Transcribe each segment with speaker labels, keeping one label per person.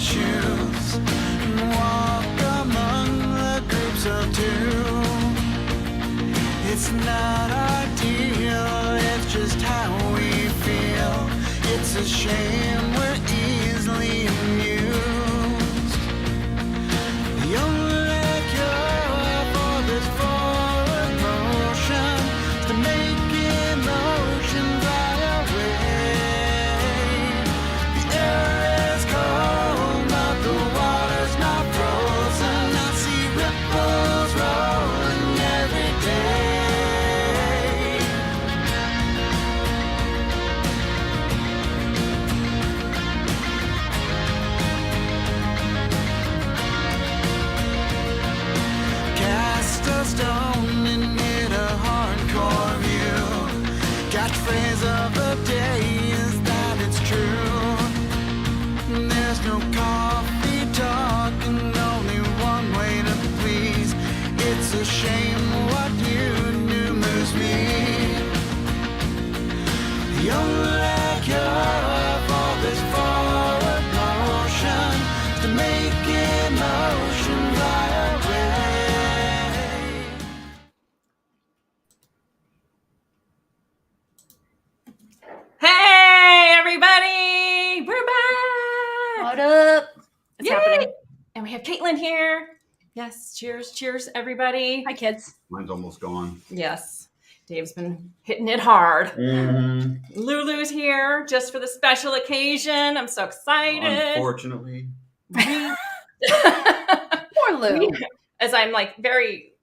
Speaker 1: shoes and walk among the groups of two. It's not ideal, it's just how we feel. It's a shame we're easily amused. The only cure for this forward motion is to make emotion fly away. The air is cold, but the water's not frozen. I see ripples rolling every day. Cast a stone and hit a hardcore view. Catchphrase of the day is that it's true. There's no coffee talk and only one way to please. It's a shame what you do moves me. The only cure for this forward motion is to make emotion fly away.
Speaker 2: Hey, everybody! We're back!
Speaker 3: What up? What's
Speaker 2: Yay!
Speaker 3: happening?
Speaker 2: And we have Caitlin here. Yes, cheers, cheers, everybody.
Speaker 3: Hi, kids.
Speaker 4: Mine's almost gone.
Speaker 2: Yes, Dave's been hitting it hard.
Speaker 4: Mm-hmm.
Speaker 2: Lulu's here just for the special occasion. I'm so excited.
Speaker 4: Unfortunately.
Speaker 3: Poor Lou.
Speaker 2: As I'm like very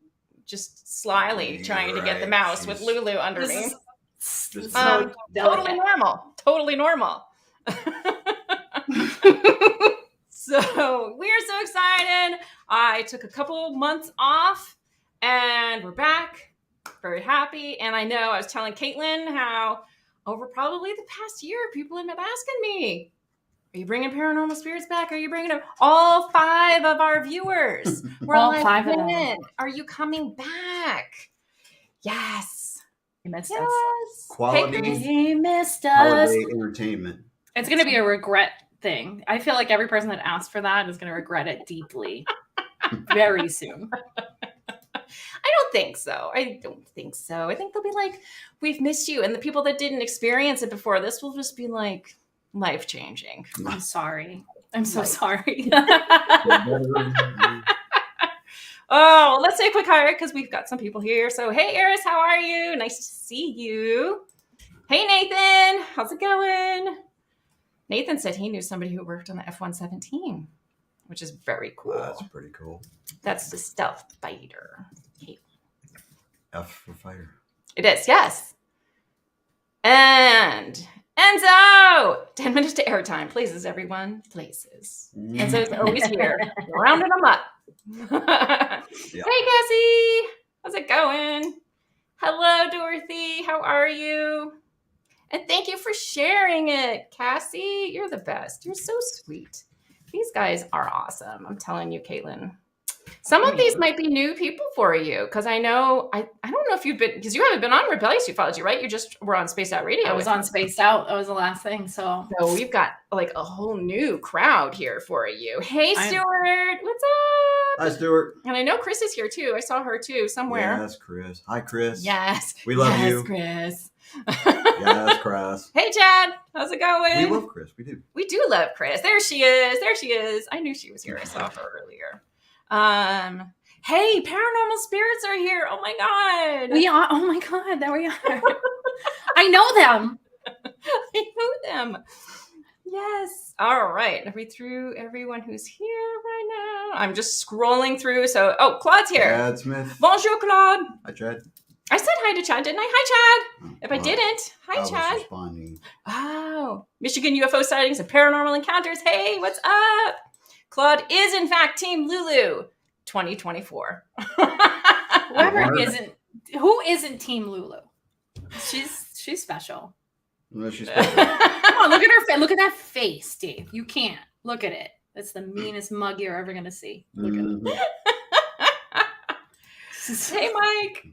Speaker 2: just slyly trying to get the mouse with Lulu under me.
Speaker 4: Just
Speaker 3: So
Speaker 2: Totally normal. Totally normal. So we're so excited. I took a couple months off and we're back. Very happy. And I know I was telling Caitlin how over probably the past year, people have been asking me, are you bringing Paranormal Spirits back? Are you bringing them? All 5 of our viewers. We're
Speaker 3: All
Speaker 2: like,
Speaker 3: 5 of them.
Speaker 2: "When are you coming back?" Yes.
Speaker 3: You missed us.
Speaker 2: Yes.
Speaker 4: Quality.
Speaker 2: Hey, Chris.
Speaker 3: He missed us.
Speaker 4: holiday entertainment.
Speaker 3: It's going to be a regret thing. I feel like every person that asked for that is going to regret it deeply very soon.
Speaker 2: I don't think so. I think they'll be like, we've missed you. And the people that didn't experience it before, this will just be like life-changing.
Speaker 3: I'm sorry. I'm so sorry.
Speaker 2: Oh, let's say a quick hi because we've got some people here. So, hey, Eris, how are you? Nice to see you. Hey, Nathan. How's it going? Nathan said he knew somebody who worked on the F-117, which is very cool.
Speaker 4: That's pretty cool.
Speaker 2: That's the stealth fighter.
Speaker 4: F for fire.
Speaker 2: It is, yes. And Enzo, 10 minutes to airtime. Places, everyone. Places. Enzo's always here. Rounding them up.
Speaker 4: Yeah.
Speaker 2: Hey, Cassie. How's it going? Hello, Dorothy. How are you? And thank you for sharing it, Cassie. You're the best. You're so sweet. These guys are awesome. I'm telling you, Caitlin. Some of these might be new people for you because I know, I don't know if you've been, because you haven't been on Rebellious Ufology, right? You just were on Spaced Out Radio.
Speaker 3: I was on Spaced Out. That was the last thing. So
Speaker 2: we've got like a whole new crowd here for you. Hey, Stuart. What's up?
Speaker 4: Hi, Stuart.
Speaker 2: And I know Chris is here too. I saw her too somewhere.
Speaker 4: Yes, Chris. Hi, Chris.
Speaker 2: Yes.
Speaker 4: We love you.
Speaker 2: Chris.
Speaker 4: Yes, Chris.
Speaker 2: Hey, Chad. How's it going?
Speaker 4: We love Chris. We do.
Speaker 2: We do love Chris. There she is. There she is. I knew she was here. I saw her earlier. Hey, Paranormal Spirits are here. Oh my God.
Speaker 3: we are. Oh my God. There we are. I know them.
Speaker 2: I know them. Yes. All right. Are we through everyone who's here right now? I'm just scrolling through. So, Claude's here.
Speaker 4: Chad Smith.
Speaker 2: Bonjour, Claude.
Speaker 4: Hi, Chad.
Speaker 2: I said hi to Chad, didn't I? Hi, Chad. If I
Speaker 4: Well,
Speaker 2: didn't, hi,
Speaker 4: I was
Speaker 2: Chad.
Speaker 4: responding.
Speaker 2: Oh, Michigan UFO sightings and paranormal encounters. Hey, what's up? Claude is, in fact, Team Lulu 2024.
Speaker 3: Who isn't Team Lulu? She's special.
Speaker 4: No, she's
Speaker 3: Come on, look at her face. Look at that face, Dave. You can't. Look at it. That's the meanest mug you're ever going to see. Look at it.
Speaker 2: Hey, Mike.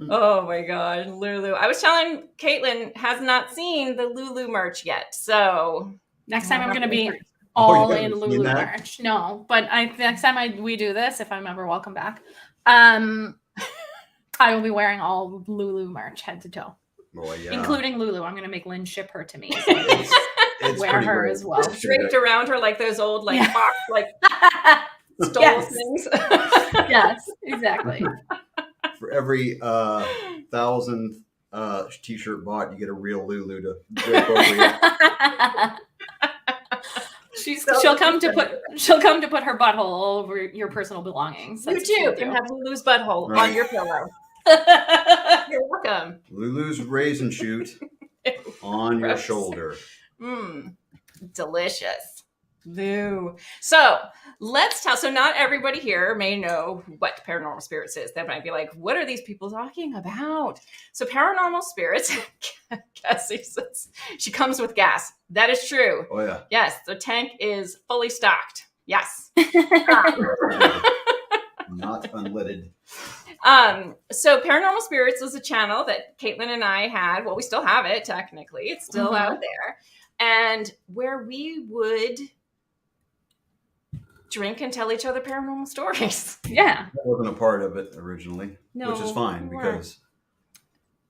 Speaker 2: Oh my God, Lulu. I was telling Caitlin has not seen the Lulu merch yet. So
Speaker 3: Next time I'm going to be all
Speaker 4: you
Speaker 3: in
Speaker 4: haven't seen
Speaker 3: Lulu
Speaker 4: that?
Speaker 3: merch. No, but next time we do this, if I'm ever welcome back, I will be wearing all Lulu merch head to toe,
Speaker 4: Well, yeah.
Speaker 3: including Lulu. I'm gonna make Lynn ship her to me. So I can
Speaker 4: It's
Speaker 3: wear
Speaker 4: pretty
Speaker 3: her
Speaker 4: great.
Speaker 3: as well.
Speaker 2: Just draped around her like those old like
Speaker 3: Yeah.
Speaker 2: fox like stole
Speaker 3: Yes.
Speaker 2: things.
Speaker 3: Yes, exactly.
Speaker 4: For every 1,000 t-shirt bought, you get a real Lulu to drape over you.
Speaker 3: She'll come to put her butthole over your personal belongings.
Speaker 2: You
Speaker 3: That's what
Speaker 2: too
Speaker 3: she'll
Speaker 2: can
Speaker 3: do.
Speaker 2: have Lulu's butthole
Speaker 4: Right.
Speaker 2: on your pillow. You're welcome.
Speaker 4: Lulu's raisin shoot on your
Speaker 2: Gross.
Speaker 4: shoulder.
Speaker 2: Delicious. Lou. So let's tell. So not everybody here may know what paranormal spirits is. They might be like, what are these people talking about? So paranormal spirits, Cassie says, she comes with gas. That is true.
Speaker 4: Oh yeah.
Speaker 2: Yes, the tank is fully stocked. Yes.
Speaker 4: Not unleaded.
Speaker 2: So Paranormal Spirits was a channel that Caitlin and I had. Well, we still have it, technically. It's still out there. And where we would drink and tell each other paranormal stories.
Speaker 3: Yeah.
Speaker 4: I wasn't a part of it originally,
Speaker 2: No,
Speaker 4: which is fine
Speaker 2: you weren't.
Speaker 4: because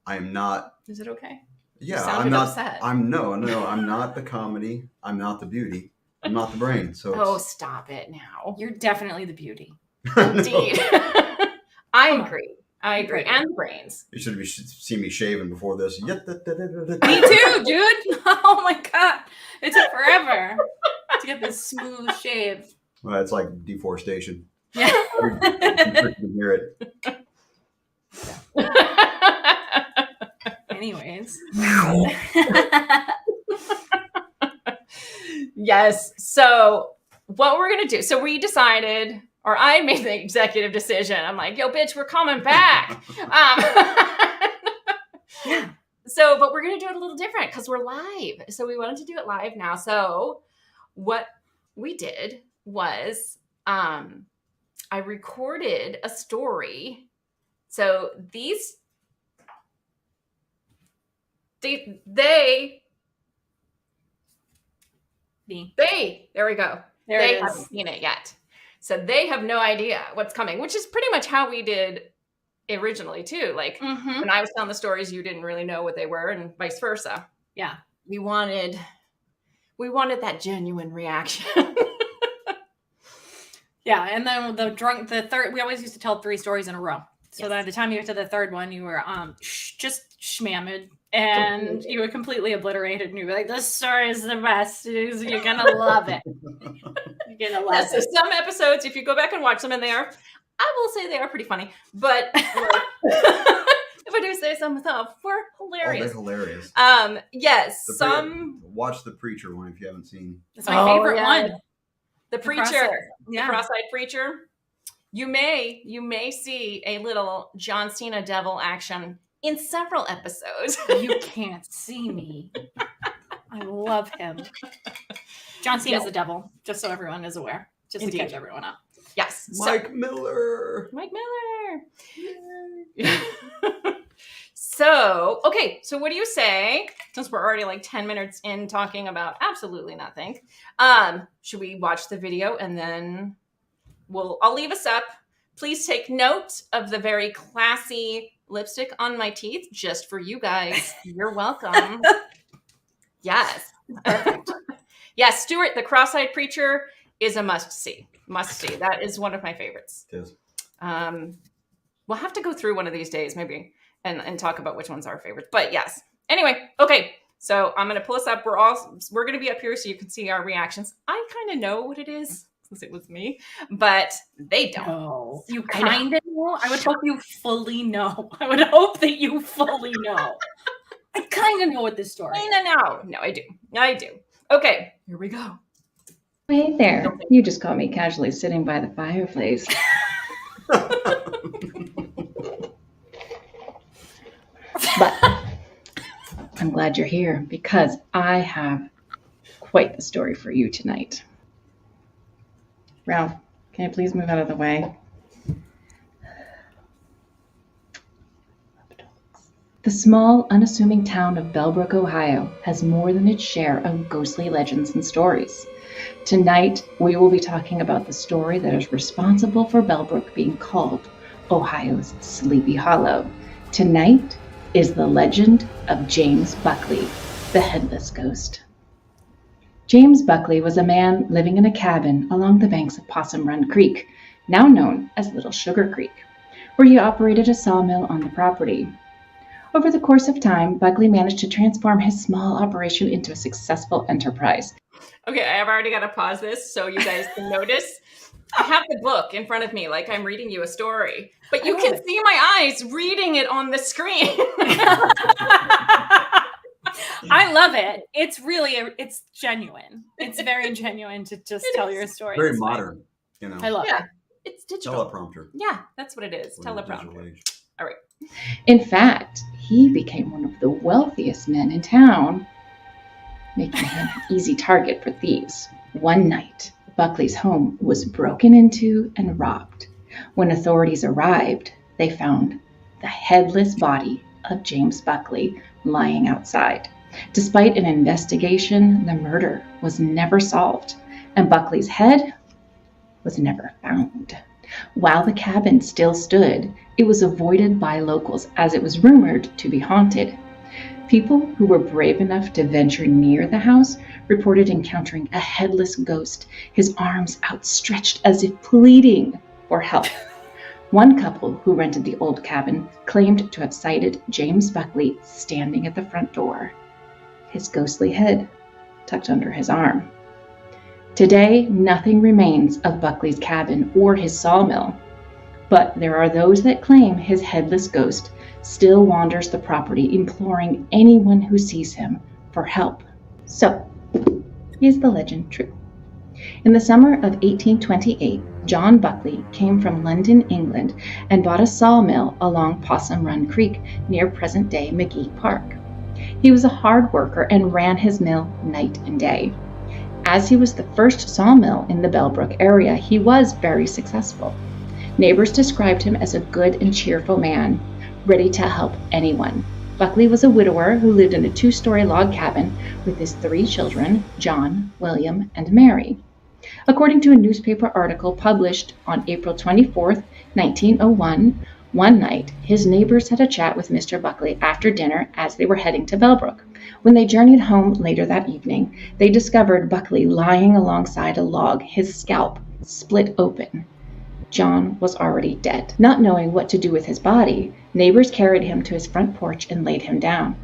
Speaker 4: I am not.
Speaker 2: Is it okay?
Speaker 4: Yeah,
Speaker 2: sounded
Speaker 4: I'm not.
Speaker 2: upset.
Speaker 4: I'm not the comedy. I'm not the beauty. I'm not the brain. So
Speaker 2: Oh, stop it now.
Speaker 3: You're definitely the beauty.
Speaker 2: Indeed. I agree.
Speaker 3: Right.
Speaker 2: And the brains.
Speaker 4: You should see me shaving before this.
Speaker 3: Me too, dude. Oh my god. It took forever to get this smooth shave.
Speaker 4: Well, it's like deforestation.
Speaker 3: Yeah.
Speaker 4: You can hear it.
Speaker 3: Anyways.
Speaker 2: Yes. So what we're going to do. So we decided, or I made the executive decision. I'm like, yo, bitch, we're coming back. So, but we're going to do it a little different because we're live. So we wanted to do it live now. So what we did was I recorded a story. So these, there we go.
Speaker 3: There
Speaker 2: They
Speaker 3: it
Speaker 2: haven't
Speaker 3: is.
Speaker 2: seen it yet. So they have no idea what's coming, which is pretty much how we did originally too. Like when I was telling the stories, you didn't really know what they were and vice versa.
Speaker 3: Yeah.
Speaker 2: We wanted that genuine reaction.
Speaker 3: Yeah. And then the third, we always used to tell 3 stories in a row. So by the time you get to the third one, you were just schmammed and you were completely obliterated. And you were like, this story is the best. You're going to love it. You're going to love
Speaker 2: So
Speaker 3: it.
Speaker 2: some episodes, if you go back and watch them, and I will say they are pretty funny, but if I do say so myself, we're hilarious.
Speaker 4: Oh, they're hilarious.
Speaker 2: Yes,
Speaker 4: Watch the Preacher one if you haven't seen.
Speaker 3: It's my favorite one.
Speaker 2: The Preacher,
Speaker 3: cross-eyed.
Speaker 2: the cross-eyed preacher. You may see a little John Cena devil action in several episodes.
Speaker 3: You can't see me. I love him. John Cena's the devil, just so everyone is aware. Just
Speaker 2: Indeed.
Speaker 3: to catch everyone up.
Speaker 2: Yes,
Speaker 4: Mike Miller.
Speaker 2: Mike Miller. So, okay. So what do you say, since we're already like 10 minutes in talking about absolutely nothing, should we watch the video and then I'll leave us up. Please take note of the very classy lipstick on my teeth just for you guys. You're welcome. Yes. Perfect. Yes, Stuart, the cross-eyed preacher is a must-see. Must-see. That is one of my favorites.
Speaker 4: It is.
Speaker 2: We'll have to go through one of these days, maybe, and talk about which one's our favorite. But yes. Anyway, okay. So I'm going to pull us up. We're going to be up here so you can see our reactions. I kind of know what it is since it was me, but they don't.
Speaker 3: No, you kind of know. I would hope you fully know. I would hope that you fully know. I kind of know what this story is.
Speaker 2: No, I do. Okay, here we go.
Speaker 5: Hey there. You just caught me casually sitting by the fireplace. But I'm glad you're here because I have quite the story for you tonight. Ralph, can you please move out of the way? The small, unassuming town of Bellbrook, Ohio, has more than its share of ghostly legends and stories. Tonight, we will be talking about the story that is responsible for Bellbrook being called Ohio's Sleepy Hollow. Tonight is the legend of James Buckley, the headless ghost. James Buckley was a man living in a cabin along the banks of Possum Run Creek, now known as Little Sugar Creek, where he operated a sawmill on the property. Over the course of time, Buckley managed to transform his small operation into a successful enterprise.
Speaker 2: Okay, I've already got to pause this so you guys can notice. I have the book in front of me like I'm reading you a story, but you can see my eyes reading it on the screen.
Speaker 3: I love it. It's really, it's genuine. It's very genuine to just tell your story.
Speaker 4: Very
Speaker 3: It's fine.
Speaker 4: modern, you know.
Speaker 3: I love it.
Speaker 2: It's digital.
Speaker 4: Teleprompter.
Speaker 2: Yeah, that's what it is.
Speaker 4: We're in the digital
Speaker 2: Teleprompter.
Speaker 4: age.
Speaker 2: All right.
Speaker 5: In fact, he became one of the wealthiest men in town, making him an easy target for thieves. One night, Buckley's home was broken into and robbed. When authorities arrived, they found the headless body of James Buckley lying outside. Despite an investigation, the murder was never solved, and Buckley's head was never found. While the cabin still stood, it was avoided by locals as it was rumored to be haunted. People who were brave enough to venture near the house reported encountering a headless ghost, his arms outstretched as if pleading for help. One couple who rented the old cabin claimed to have sighted James Buckley standing at the front door, his ghostly head tucked under his arm. Today, nothing remains of Buckley's cabin or his sawmill, but there are those that claim his headless ghost still wanders the property, imploring anyone who sees him for help. So, is the legend true? In the summer of 1828, John Buckley came from London, England, and bought a sawmill along Possum Run Creek near present-day McGee Park. He was a hard worker and ran his mill night and day. As he was the first sawmill in the Bellbrook area, he was very successful. Neighbors described him as a good and cheerful man, ready to help anyone. Buckley was a widower who lived in a 2-story log cabin with his 3 children, John, William, and Mary. According to a newspaper article published on April 24, 1901, one night, his neighbors had a chat with Mr. Buckley after dinner as they were heading to Bellbrook. When they journeyed home later that evening, they discovered Buckley lying alongside a log, his scalp split open. John was already dead. Not knowing what to do with his body, neighbors carried him to his front porch and laid him down.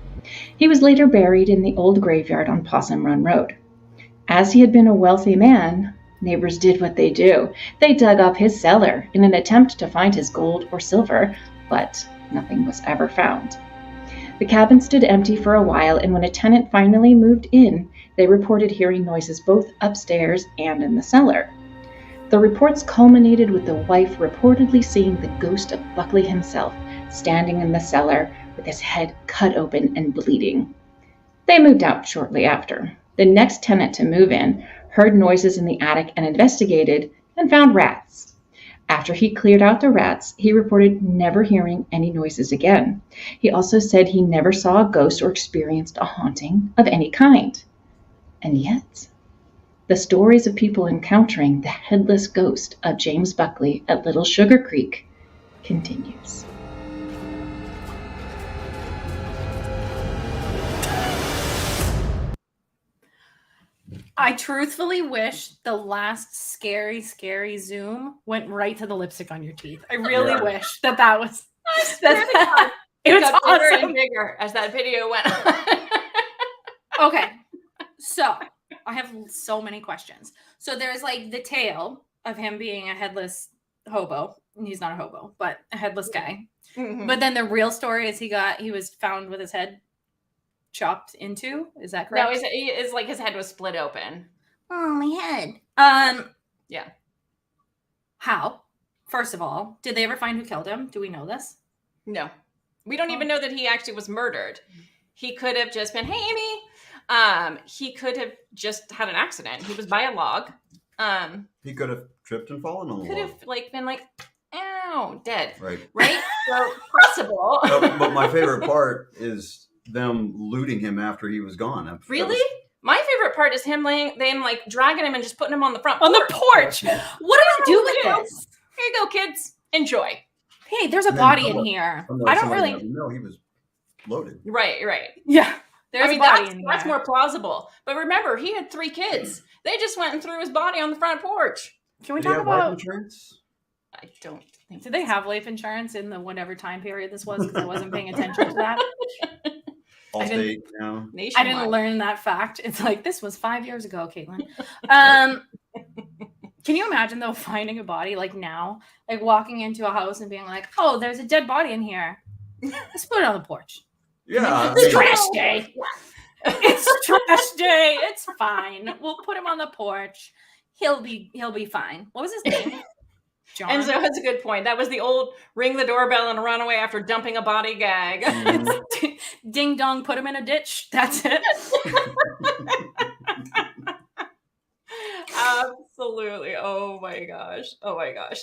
Speaker 5: He was later buried in the old graveyard on Possum Run Road. As he had been a wealthy man, neighbors did what they do. They dug up his cellar in an attempt to find his gold or silver, but nothing was ever found. The cabin stood empty for a while, and when a tenant finally moved in, they reported hearing noises both upstairs and in the cellar. The reports culminated with the wife reportedly seeing the ghost of Buckley himself standing in the cellar with his head cut open and bleeding. They moved out shortly after. The next tenant to move in heard noises in the attic and investigated and found rats. After he cleared out the rats, he reported never hearing any noises again. He also said he never saw a ghost or experienced a haunting of any kind. And yet, the stories of people encountering the headless ghost of James Buckley at Little Sugar Creek continues.
Speaker 3: I truthfully wish the last scary Zoom went right to the lipstick on your teeth. I really wish that was. It was
Speaker 2: got bigger
Speaker 3: awesome.
Speaker 2: and bigger as that video went on.
Speaker 3: Okay, so I have so many questions. So there's like the tale of him being a headless hobo. He's not a hobo, but a headless guy.
Speaker 2: Mhm.
Speaker 3: But then the real story is he was found with his head chopped into. Is that correct?
Speaker 2: No, it's like his head was split open.
Speaker 3: Oh, my head.
Speaker 2: Yeah.
Speaker 3: How? First of all, did they ever find who killed him? Do we know this?
Speaker 2: No. We don't even know that he actually was murdered. He could have just been, hey, Amy. He could have just had an accident. He was by a log.
Speaker 4: He could have tripped and fallen on the
Speaker 2: Could
Speaker 4: log.
Speaker 2: have been ow, dead.
Speaker 4: Right.
Speaker 2: Right? So possible.
Speaker 4: But my favorite part is them looting him after he was gone. That
Speaker 2: Really?
Speaker 4: was-
Speaker 2: My favorite part is them like dragging him and just putting him on the front
Speaker 3: On
Speaker 2: porch.
Speaker 3: the porch. What do we do with this?
Speaker 2: Here you go, kids. Enjoy.
Speaker 3: Hey, there's a
Speaker 4: And then
Speaker 3: body in
Speaker 4: someone-
Speaker 3: here.
Speaker 4: I'm
Speaker 3: I
Speaker 4: like,
Speaker 3: don't
Speaker 4: somebody
Speaker 3: really.
Speaker 4: let me know he was loaded.
Speaker 2: Right.
Speaker 3: Yeah. There's
Speaker 2: I mean,
Speaker 3: a body
Speaker 2: that's
Speaker 3: in
Speaker 2: that's
Speaker 3: here.
Speaker 2: more plausible. But remember, he had 3 kids. They just went and threw his body on the front porch.
Speaker 3: Can we
Speaker 4: Did he
Speaker 3: talk
Speaker 4: have life
Speaker 3: about?
Speaker 4: insurance?
Speaker 2: I don't think.
Speaker 3: Did they have life insurance in the whatever time period this was? Because I wasn't paying attention to that.
Speaker 4: All
Speaker 3: I didn't-
Speaker 4: state now.
Speaker 3: I
Speaker 2: Nationwide.
Speaker 3: didn't learn that fact. It's like this was 5 years ago, Caitlin. Can you imagine though finding a body like now, like walking into a house and being like, "Oh, there's a dead body in here. Let's put it on the porch.
Speaker 4: Yeah. I
Speaker 3: It's
Speaker 4: mean,
Speaker 3: trash day. It's trash day. It's fine. We'll put him on the porch. He'll be fine." What was his name? John.
Speaker 2: And so that's a good point. That was the old ring the doorbell and run away after dumping a body gag.
Speaker 4: mhm.
Speaker 3: Ding dong, put him in a ditch. That's it.
Speaker 2: Absolutely. Oh my gosh.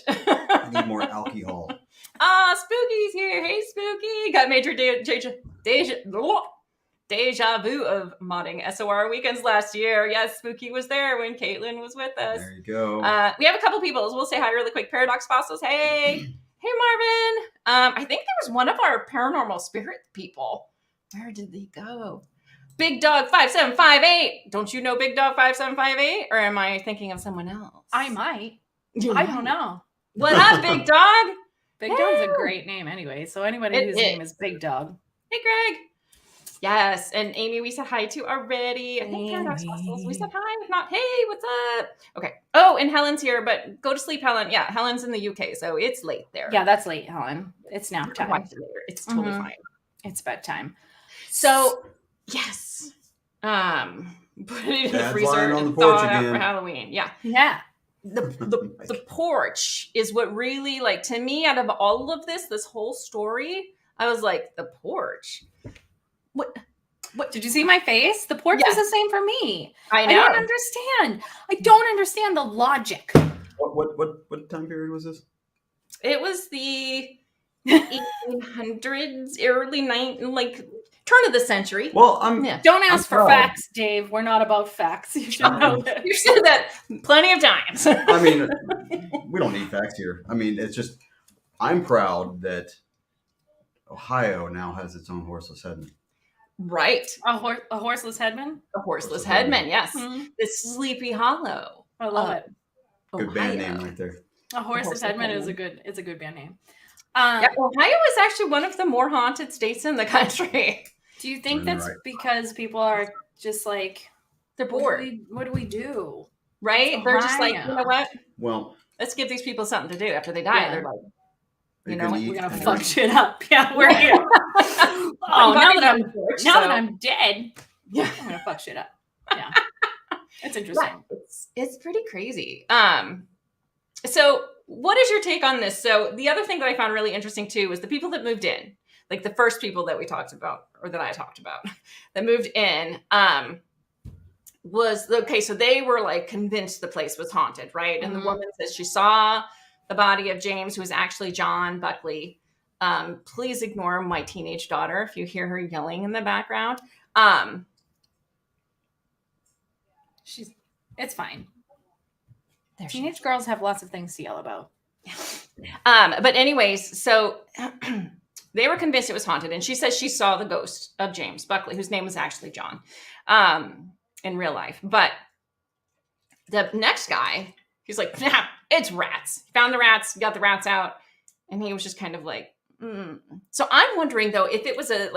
Speaker 4: I need more alcohol.
Speaker 2: Spooky's here. Hey, Spooky. Got major deja vu of modding SOR weekends last year. Yes, Spooky was there when Caitlin was with us.
Speaker 4: There you go.
Speaker 2: We have a couple people. We'll say hi really quick. Paradox Fossils. Hey. Hey, Marvin. I think there was one of our paranormal spirit people. Where did they go? Big Dog 5758. Don't you know Big Dog 5758? Or am I thinking of someone else?
Speaker 3: I might.
Speaker 2: You
Speaker 3: I
Speaker 2: might.
Speaker 3: don't know.
Speaker 2: What up, Big Dog?
Speaker 3: Big Dog's a
Speaker 2: Woo!
Speaker 3: great name anyway. So anybody
Speaker 2: It
Speaker 3: whose
Speaker 2: is.
Speaker 3: name is Big Dog.
Speaker 2: Hey, Greg. Yes, and Amy, we said hi to already. I think Paradox
Speaker 3: Amy.
Speaker 2: Fossils. We said hi. If not, hey, what's up? Okay. Oh, and Helen's here, but go to sleep, Helen. Yeah, Helen's in the UK, so it's late there.
Speaker 3: Yeah, that's late, Helen. It's nap
Speaker 2: You can
Speaker 3: time.
Speaker 2: watch it later. It's totally
Speaker 3: Mhm.
Speaker 2: fine.
Speaker 3: It's bedtime.
Speaker 2: So, yes. Put it in the
Speaker 4: Dad's
Speaker 2: freezer
Speaker 4: lying on
Speaker 2: and
Speaker 4: the porch
Speaker 2: thaw it out for
Speaker 4: again.
Speaker 2: Halloween. Yeah.
Speaker 3: Yeah.
Speaker 2: The porch is what really, like, to me, out of all of this whole story, I was like, the porch. What
Speaker 3: Did you see my face? The porch
Speaker 2: Yeah.
Speaker 3: was the same for me.
Speaker 2: I
Speaker 3: I
Speaker 2: know.
Speaker 3: don't understand. I don't understand the logic.
Speaker 4: What time period was this?
Speaker 2: It was the 1800s, early turn of the century.
Speaker 4: Well, I'm
Speaker 2: Yeah.
Speaker 3: Don't ask for
Speaker 4: proud.
Speaker 3: facts, Dave. We're not about facts. You should know that.
Speaker 2: You said that plenty of times.
Speaker 4: I mean, we don't need facts here. I mean, it's just I'm proud that Ohio now has its own horseless headman.
Speaker 2: Right.
Speaker 3: A horseless headman?
Speaker 2: A horseless
Speaker 4: Horseless
Speaker 2: headman, yes.
Speaker 3: Mhm.
Speaker 2: The Sleepy Hollow.
Speaker 3: I love it.
Speaker 4: Good band
Speaker 2: Ohio.
Speaker 4: name right there.
Speaker 3: A horseless
Speaker 2: horseless
Speaker 3: headman
Speaker 2: headman.
Speaker 3: is a good band name.
Speaker 2: Yeah, Ohio is actually one of the more haunted states in the country.
Speaker 3: Do you think
Speaker 4: You're
Speaker 3: that's
Speaker 4: right.
Speaker 3: because people are just like,
Speaker 2: They're
Speaker 3: what
Speaker 2: bored,
Speaker 3: do we do?
Speaker 2: right? They're just like, you
Speaker 3: Ohio.
Speaker 2: know what?
Speaker 4: Well,
Speaker 2: Let's give these people something to do after they die.
Speaker 3: Yeah.
Speaker 2: They're like,
Speaker 4: you
Speaker 2: know
Speaker 4: can
Speaker 2: what?
Speaker 4: eat
Speaker 3: We're gonna
Speaker 4: and
Speaker 3: fuck
Speaker 4: drink.
Speaker 3: shit up. Yeah, we're here. Oh, now that I'm dead,
Speaker 2: yeah.
Speaker 3: I'm gonna fuck shit up. Yeah, it's interesting.
Speaker 2: Right. It's pretty crazy. So what is your take on this? So the other thing that I found really interesting too was the people that moved in, like the first people that we talked about, or that I talked about, that moved in, was okay. So they were like convinced the place was haunted, right? And the
Speaker 3: Mhm.
Speaker 2: woman says she saw the body of James, who was actually John Buckley. Please ignore my teenage daughter if you hear her yelling in the background.
Speaker 3: It's fine.
Speaker 2: There she
Speaker 3: Teenage girls have lots of things to yell about.
Speaker 2: But anyways, so they were convinced it was haunted, and she says she saw the ghost of James Buckley, whose name was actually John, in real life. But the next guy, he's like, nah, it's rats. Found the rats, got the rats out, and he was just kind of like, So I'm wondering though if it was a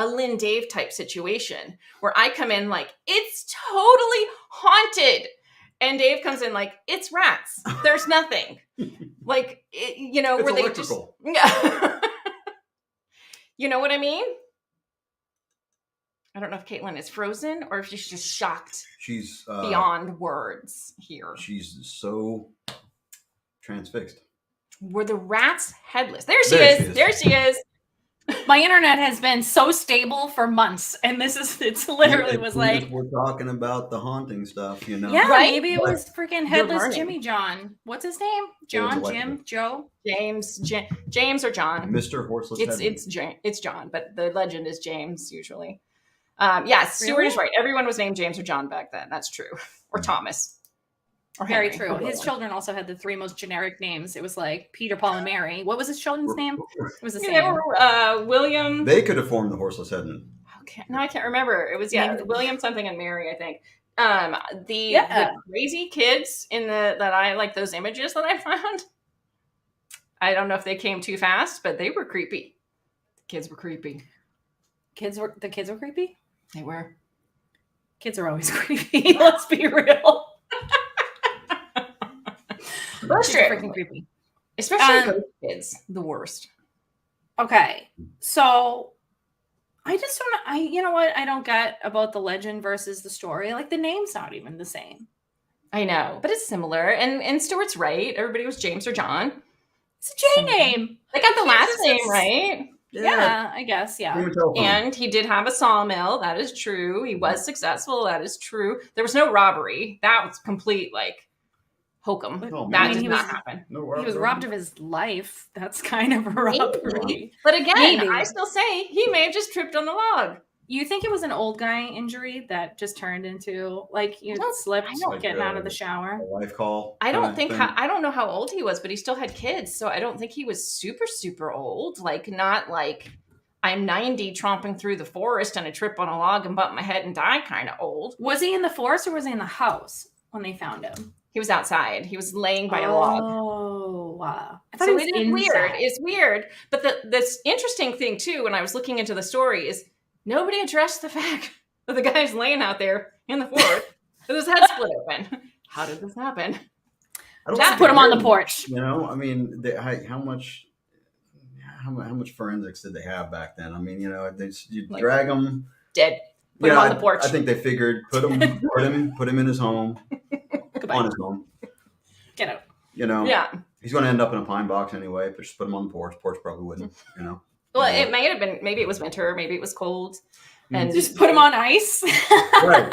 Speaker 2: Lynn Dave type situation where I come in like it's totally haunted. And Dave comes in like, it's rats. There's nothing. Like,
Speaker 4: It's
Speaker 2: where they
Speaker 4: electrical.
Speaker 2: just... Yeah. You know what I mean? I don't know if Caitlin is frozen or if she's just shocked
Speaker 4: She's
Speaker 2: beyond words here.
Speaker 4: She's so transfixed.
Speaker 2: Were the rats headless? There she
Speaker 4: There
Speaker 2: is.
Speaker 4: she is.
Speaker 2: There she is.
Speaker 3: My internet has been so stable for months, and it's literally was like,
Speaker 4: we're talking about the haunting stuff, you know.
Speaker 3: yeah,
Speaker 2: Right?
Speaker 3: maybe it was freaking headless
Speaker 2: learning.
Speaker 3: Jimmy John. What's his name? John,
Speaker 4: James
Speaker 3: Jim, Joe.
Speaker 2: James or John.
Speaker 4: Mr. Horseless Headman.
Speaker 2: It's John, but the legend is James usually. Yes, Stuart is right. Everyone was named James or John back then. That's true. Or Thomas. Or
Speaker 3: Very
Speaker 2: Henry.
Speaker 3: true. His children also had the 3 most generic names. It was like Peter, Paul, and Mary. What was his children's name? It was the
Speaker 2: They
Speaker 3: same.
Speaker 2: were William.
Speaker 4: They could have formed the Horseless Headman.
Speaker 2: Okay, no, I can't remember. It was
Speaker 3: Maybe-
Speaker 2: William something and Mary, I think. The crazy kids that I like, those images that I found. I don't know if they came too fast, but they were creepy. The kids were creepy.
Speaker 3: The kids were creepy?
Speaker 2: They were.
Speaker 3: Kids are always creepy. Let's be real.
Speaker 2: That's
Speaker 3: Kids are
Speaker 2: true.
Speaker 3: freaking creepy.
Speaker 2: Especially those kids, the worst.
Speaker 3: Okay, so I just don't. You know what I don't get about the legend versus the story? Like the name's not even the same.
Speaker 2: I know, but it's similar. And Stuart's right. Everybody was James or John.
Speaker 3: It's a J name.
Speaker 2: They got the last
Speaker 3: Jesus.
Speaker 2: name right.
Speaker 3: Yeah, I guess. Yeah.
Speaker 2: And he did have a sawmill. That is true. He was successful. That is true. There was no robbery. That was complete hokum.
Speaker 4: Oh,
Speaker 2: That
Speaker 4: man.
Speaker 2: did
Speaker 3: He
Speaker 2: not
Speaker 3: was-
Speaker 2: happen.
Speaker 3: He was robbed of his life. That's kind of a robbery.
Speaker 2: Maybe. But again,
Speaker 3: Maybe.
Speaker 2: I still say he may have just tripped on the log.
Speaker 3: You think it was an old guy injury that just turned into slipped
Speaker 2: I don't-
Speaker 3: getting out of the shower?
Speaker 4: A life call.
Speaker 2: I don't think
Speaker 4: thing.
Speaker 2: I don't know how old he was, but he still had kids, so I don't think he was super super old. Not like I'm 90 tromping through the forest and I trip on a log and bump my head and die kind of old.
Speaker 3: Was he in the forest or was he in the house when they found him?
Speaker 2: He was outside. He was laying by a log.
Speaker 3: Oh, wow. I thought
Speaker 2: So
Speaker 3: he was
Speaker 2: it is weird.
Speaker 3: inside.
Speaker 2: It's weird. But this interesting thing too, when I was looking into the story, is nobody addressed the fact that the guy's laying out there in the forest with his head split open. How did this happen?
Speaker 4: I don't
Speaker 2: Just
Speaker 4: think
Speaker 3: Put him
Speaker 4: they
Speaker 3: on the
Speaker 4: did.
Speaker 3: porch.
Speaker 4: You know, I mean, how much forensics did they have back then? I mean, you drag them.
Speaker 2: Dead. Put him on the porch.
Speaker 4: I think they figured put him in his home,
Speaker 3: Goodbye.
Speaker 4: on his home.
Speaker 3: Get out.
Speaker 2: Yeah.
Speaker 4: He's going to end up in a pine box anyway. But just put him on the porch. Porch probably wouldn't.
Speaker 2: Well,
Speaker 4: Yeah.
Speaker 2: it may have been. Maybe it was winter. Maybe it was cold. And
Speaker 3: Just put him on ice.
Speaker 4: Right.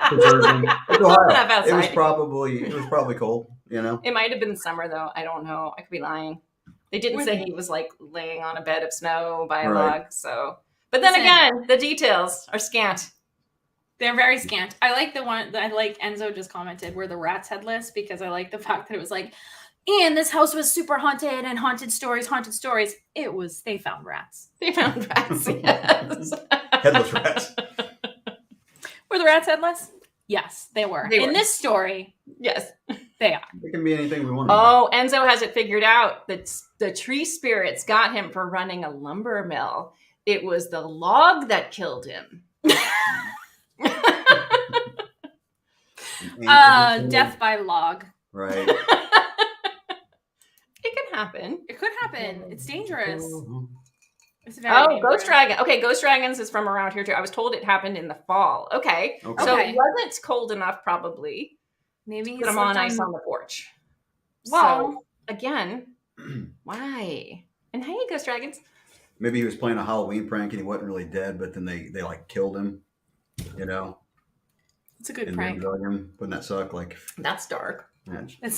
Speaker 4: Preserve him. It's Ohio.
Speaker 2: Enough outside.
Speaker 4: It was probably cold.
Speaker 2: It might have been summer though. I don't know. I could be lying. They didn't say he was laying on a bed of snow by a
Speaker 4: Right.
Speaker 2: log. So, but then
Speaker 3: Listen.
Speaker 2: again, the details are scant.
Speaker 3: They're very scant. I like the one that Enzo just commented where the rat's headless because I like the fact that it was and this house was super haunted and haunted stories. It was, they found rats.
Speaker 2: They found rats. Yes.
Speaker 4: Headless rats.
Speaker 3: Were the rats headless? Yes, they were.
Speaker 2: They
Speaker 3: In
Speaker 2: were.
Speaker 3: this story,
Speaker 2: Yes.
Speaker 3: they are.
Speaker 4: It can be anything we want.
Speaker 2: Oh, Enzo has it figured out that the tree spirits got him for running a lumber mill. It was the log that killed him.
Speaker 3: Death by log.
Speaker 4: Right.
Speaker 2: It can happen.
Speaker 3: It could happen. It's dangerous. It's very
Speaker 2: Oh,
Speaker 3: dangerous.
Speaker 2: Ghost Dragon. Okay, Ghost Dragons is from around here too. I was told it happened in the fall. Okay.
Speaker 4: Okay.
Speaker 2: So
Speaker 3: Okay.
Speaker 2: it wasn't cold enough, probably.
Speaker 3: Maybe he
Speaker 2: Put them on
Speaker 3: slipped
Speaker 2: ice on the porch.
Speaker 3: Well-
Speaker 2: So, again, why? And hey, Ghost Dragons.
Speaker 4: Maybe he was playing a Halloween prank and he wasn't really dead, but then they killed him.
Speaker 3: It's a good
Speaker 4: And
Speaker 3: prank.
Speaker 4: then drug him. Wouldn't that suck?
Speaker 2: That's dark.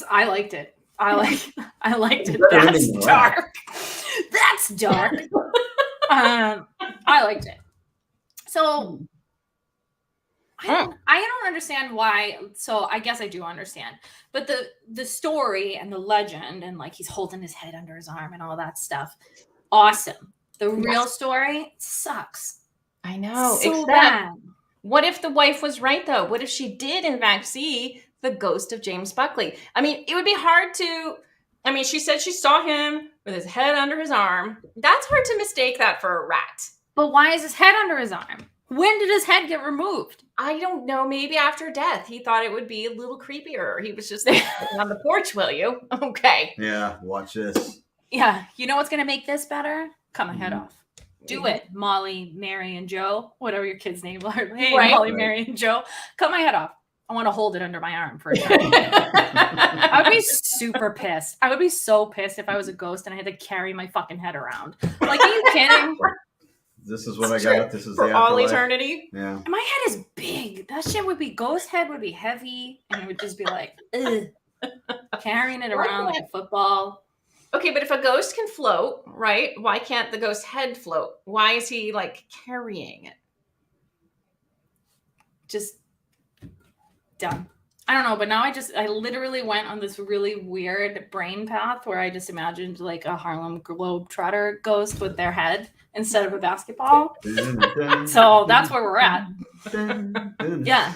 Speaker 3: I liked it. I liked it.
Speaker 4: Better
Speaker 3: That's
Speaker 4: ending, right?
Speaker 3: dark. That's dark. I liked it. So I don't understand why. So I guess I do understand. But the story and the legend and he's holding his head under his arm and all that stuff. Awesome. The real story sucks.
Speaker 2: I know.
Speaker 3: So
Speaker 2: Except,
Speaker 3: bad.
Speaker 2: what if the wife was right, though? What if she did, in fact, see the ghost of James Buckley? I mean, it would be hard to... I mean, she said she saw him with his head under his arm. That's hard to mistake that for a rat.
Speaker 3: But why is his head under his arm? When did his head get removed?
Speaker 2: I don't know. Maybe after death, he thought it would be a little creepier. He was just sitting on the porch, will you? Okay.
Speaker 4: Yeah, watch this.
Speaker 3: Yeah, you know what's going to make this better? Cut my head off. Do it, Molly, Mary, and Joe, whatever your kids' name are. Hey,
Speaker 2: Right.
Speaker 3: Molly,
Speaker 4: Right.
Speaker 3: Mary, and Joe. Cut my head off. I want to hold it under my arm for a second. I would be super pissed. I would be so pissed if I was a ghost and I had to carry my fucking head around. Like, are you kidding?
Speaker 4: This is what I got. This is
Speaker 2: For
Speaker 4: the
Speaker 2: all
Speaker 4: afterlife.
Speaker 2: eternity.
Speaker 4: Yeah.
Speaker 3: My head is big. That shit would be, ghost head would be heavy, and it would just be like, ugh, carrying it around like a football.
Speaker 2: Okay, but if a ghost can float, right? Why can't the ghost head float? Why is he like carrying it?
Speaker 3: Just dumb. I don't know, but now I literally went on this really weird brain path where I just imagined like a Harlem Globetrotter ghost with their head instead of a basketball. So that's where we're at. Yeah.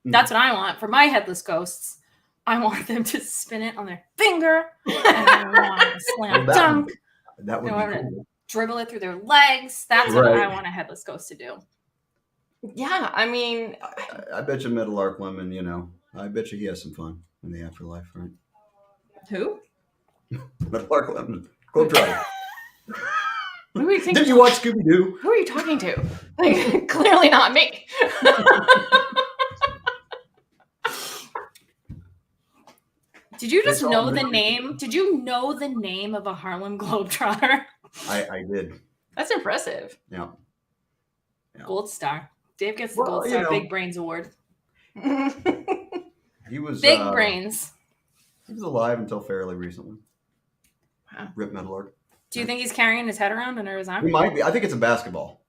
Speaker 3: That's what I want for my headless ghosts. I want them to spin it on their finger, and I want to slam dunk.
Speaker 4: That would
Speaker 3: I
Speaker 4: be
Speaker 3: want to
Speaker 4: cool.
Speaker 3: dribble it through their legs. That's what
Speaker 4: Right.
Speaker 3: I want a headless ghost to do.
Speaker 2: Yeah, I mean,
Speaker 4: I bet you Meadowlark Lemon, I bet you he has some fun in the afterlife, right?
Speaker 2: who?
Speaker 4: Meadowlark Lemon. Globetrotter.
Speaker 2: Who are you thinking?
Speaker 4: Did you watch Scooby-Doo?
Speaker 2: Who are you talking to? Like, clearly not me.
Speaker 3: Did you just
Speaker 4: That's all
Speaker 3: know
Speaker 4: I'm
Speaker 3: the
Speaker 4: doing.
Speaker 3: name? Did you know the name of a Harlem Globetrotter?
Speaker 4: I did.
Speaker 2: That's impressive.
Speaker 4: Yeah.
Speaker 3: Gold star. Dave gets the
Speaker 4: Well,
Speaker 3: Gold Star Big Brains Award.
Speaker 4: He was
Speaker 3: Big brains.
Speaker 4: He was alive until fairly recently.
Speaker 2: Wow.
Speaker 4: Rip Meadowlark.
Speaker 3: Do you think he's carrying his head around under his
Speaker 4: He
Speaker 3: arm?
Speaker 4: might be. I think it's a basketball.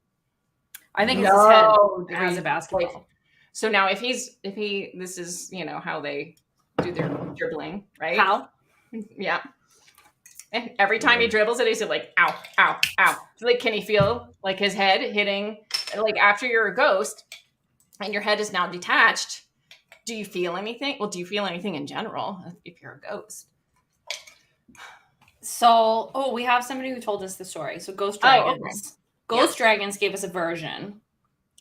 Speaker 3: I think it's
Speaker 2: No,
Speaker 3: his head as a basketball.
Speaker 2: So now if he, this is, how they do their dribbling, right?
Speaker 3: How?
Speaker 2: Yeah. And every time he dribbles it, he's like, ow, ow, ow. So, like, can he feel like his head hitting, like after you're a ghost and your head is now detached, do you feel anything? Well, do you feel anything in general if you're a ghost?
Speaker 3: So, we have somebody who told us the story. So Ghost
Speaker 2: Oh,
Speaker 3: Dragons.
Speaker 2: okay.
Speaker 3: Ghost Dragons gave us a version,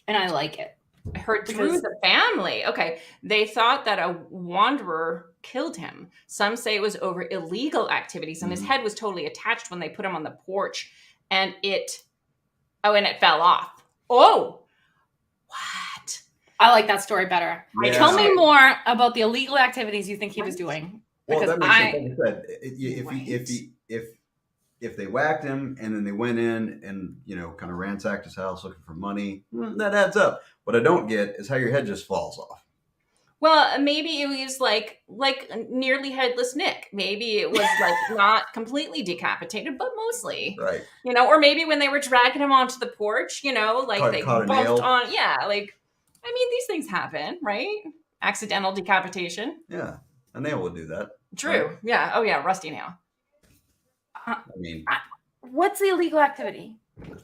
Speaker 3: and I like it.
Speaker 2: I heard through
Speaker 3: Because-
Speaker 2: the family. Okay. They thought that a wanderer killed him. Some say it was over illegal activities, and his head was totally attached when they put him on the porch, and it fell off. Oh, what?
Speaker 3: I like that story better.
Speaker 4: Yeah.
Speaker 3: Tell me more about the illegal activities you think he was doing.
Speaker 4: Well,
Speaker 3: Because
Speaker 4: that makes sense. Like I said, if they whacked him and then they went in and kind of ransacked his house looking for money, that adds up. What I don't get is how your head just falls off.
Speaker 2: Well, maybe it was like nearly headless Nick. Maybe it was like not completely decapitated, but mostly.
Speaker 4: Right.
Speaker 2: Or maybe when they were dragging him onto the porch, like they
Speaker 4: Caught a nail.
Speaker 2: bumped on. Yeah, like, I mean, these things happen, right? Accidental decapitation.
Speaker 4: Yeah. A nail would do that.
Speaker 2: True.
Speaker 4: Right.
Speaker 2: Yeah. Oh, yeah. Rusty nail.
Speaker 4: I mean,
Speaker 3: What's the illegal activity?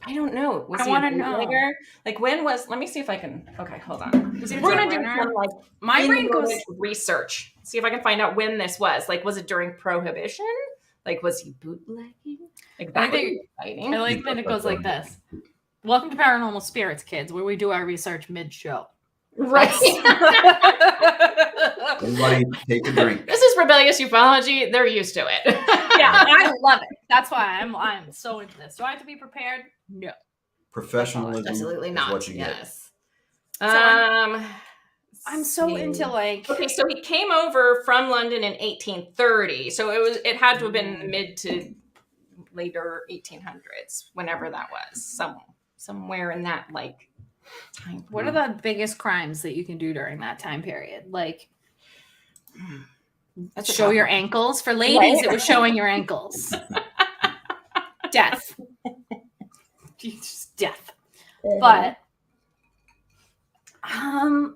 Speaker 2: I don't know. Was
Speaker 3: I
Speaker 2: he
Speaker 3: wanna
Speaker 2: a
Speaker 3: know.
Speaker 2: bootlegger? Like, when was? Let me see if I can. Okay, hold on.
Speaker 3: Was he a
Speaker 2: We're gonna
Speaker 3: drug
Speaker 2: do
Speaker 3: runner?
Speaker 2: some like
Speaker 3: My brain goes.
Speaker 2: in-moment research. See if I can find out when this was. Like, was it during Prohibition? Like, was he bootlegging? Like, that
Speaker 3: I
Speaker 2: would
Speaker 3: think-
Speaker 2: be exciting.
Speaker 3: I like that it goes like this. Welcome to Paranormal Spirits, kids, where we do our research mid-show.
Speaker 2: Right.
Speaker 4: everybody take a drink.
Speaker 2: This is rebellious ufology. They're used to it.
Speaker 3: Yeah, I love it. That's why I'm so into this. Do I have to be prepared? No.
Speaker 4: Professionalism
Speaker 2: Absolutely
Speaker 4: is
Speaker 2: not.
Speaker 4: what you get.
Speaker 2: Yes.
Speaker 3: So I'm so
Speaker 2: see.
Speaker 3: into like.
Speaker 2: Okay, so he came over from London in 1830. So it had to have been in the mid to later 1800s, whenever that was. Somewhere in that like time.
Speaker 3: What are the biggest crimes that you can do during that time period? Like
Speaker 2: That's a
Speaker 3: show
Speaker 2: tough
Speaker 3: your
Speaker 2: one.
Speaker 3: ankles. For ladies,
Speaker 2: Right.
Speaker 3: it was showing your ankles. Death. Just death. But I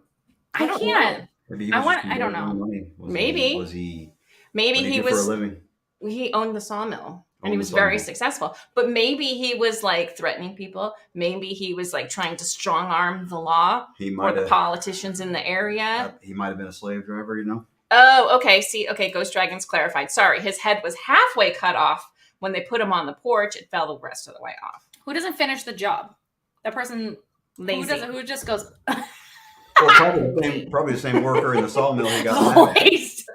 Speaker 2: don't
Speaker 3: can't.
Speaker 4: Maybe he
Speaker 3: I
Speaker 4: was
Speaker 3: want-
Speaker 4: just
Speaker 3: I don't
Speaker 4: making
Speaker 3: know.
Speaker 4: money.
Speaker 2: Maybe.
Speaker 4: Was he?
Speaker 2: Maybe
Speaker 4: What did
Speaker 2: he
Speaker 4: do for a
Speaker 2: was.
Speaker 4: living?
Speaker 2: He owned the sawmill. And he
Speaker 4: Owned
Speaker 2: was
Speaker 4: the
Speaker 2: very
Speaker 4: sawmill.
Speaker 2: successful. But maybe he was like threatening people. Maybe he was like trying to strong arm the law
Speaker 4: He
Speaker 2: or
Speaker 4: might
Speaker 2: the
Speaker 4: have.
Speaker 2: politicians in the area.
Speaker 4: He might have been a slave driver.
Speaker 2: Oh, okay. See, okay. Ghost Dragons clarified. Sorry. His head was halfway cut off when they put him on the porch. It fell the rest of the way off.
Speaker 3: Who doesn't finish the job? That person
Speaker 2: Lazy.
Speaker 3: who just goes
Speaker 4: Well, probably the same worker in the sawmill he got mad
Speaker 3: waste.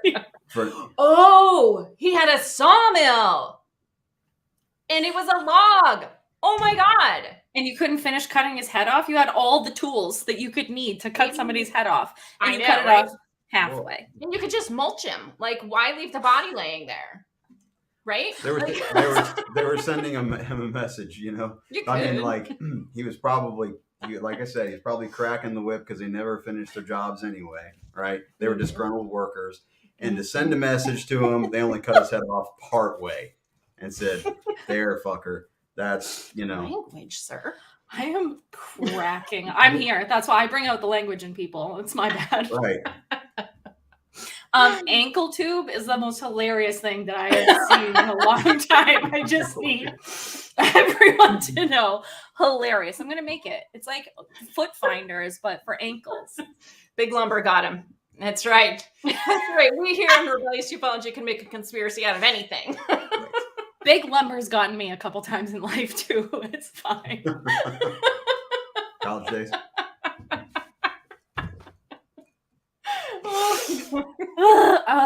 Speaker 4: for.
Speaker 2: Oh, he had a sawmill. And it was a log. Oh my God.
Speaker 3: and you couldn't finish cutting his head off, you had all the tools that you could need to cut somebody's head off. And
Speaker 2: I
Speaker 3: you
Speaker 2: know,
Speaker 3: cut it
Speaker 2: right?
Speaker 3: off halfway.
Speaker 2: And you could just mulch him. Like, why leave the body laying there? Right?
Speaker 4: They were sending him a message, you know.
Speaker 2: You
Speaker 4: I mean,
Speaker 2: could.
Speaker 4: like he was probably, like I said, he's probably cracking the whip because they never finished their jobs anyway, right? They were disgruntled workers, and to send a message to him, they only cut his head off part way, and said, "There, fucker." That's
Speaker 2: Language, sir.
Speaker 3: I am cracking. I'm here. That's why I bring out the language in people. It's my bad.
Speaker 4: right.
Speaker 3: Ankle tube is the most hilarious thing that I have seen in a long time. I just need everyone to know. Hilarious. I'm gonna make it. It's like foot finders, but for ankles.
Speaker 2: Big Lumber got him. That's right. That's right. We here in Rebellious Ufology can make a conspiracy out of anything.
Speaker 3: Big Lumber's gotten me a couple times in life too. It's fine.
Speaker 4: College days.